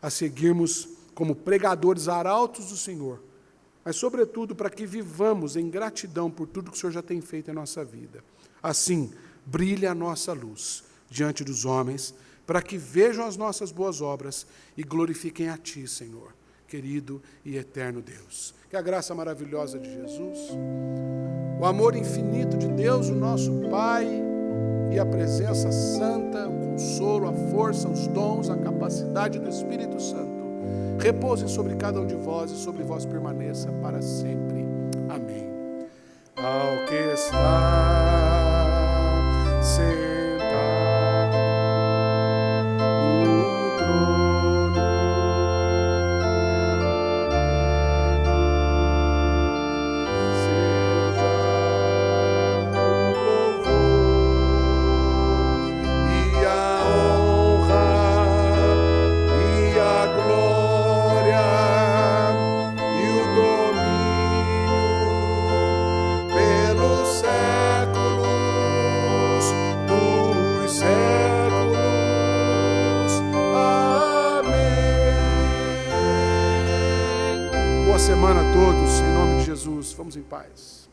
a seguirmos como pregadores arautos do Senhor, mas, sobretudo, para que vivamos em gratidão por tudo que o Senhor já tem feito em nossa vida. Assim, brilhe a nossa luz diante dos homens, para que vejam as nossas boas obras e glorifiquem a Ti, Senhor, querido e eterno Deus. Que a graça maravilhosa de Jesus, o amor infinito de Deus, o nosso Pai, e a presença santa, o consolo, a força, os dons, a capacidade do Espírito Santo, repousem sobre cada um de vós e sobre vós permaneça para sempre. Amém. Ao que está sentado no trono, seja o louvor e a honra e a glória e o domínio pelos séculos dos séculos. Amém. Boa semana a todos, em nome de Jesus. Vamos em paz.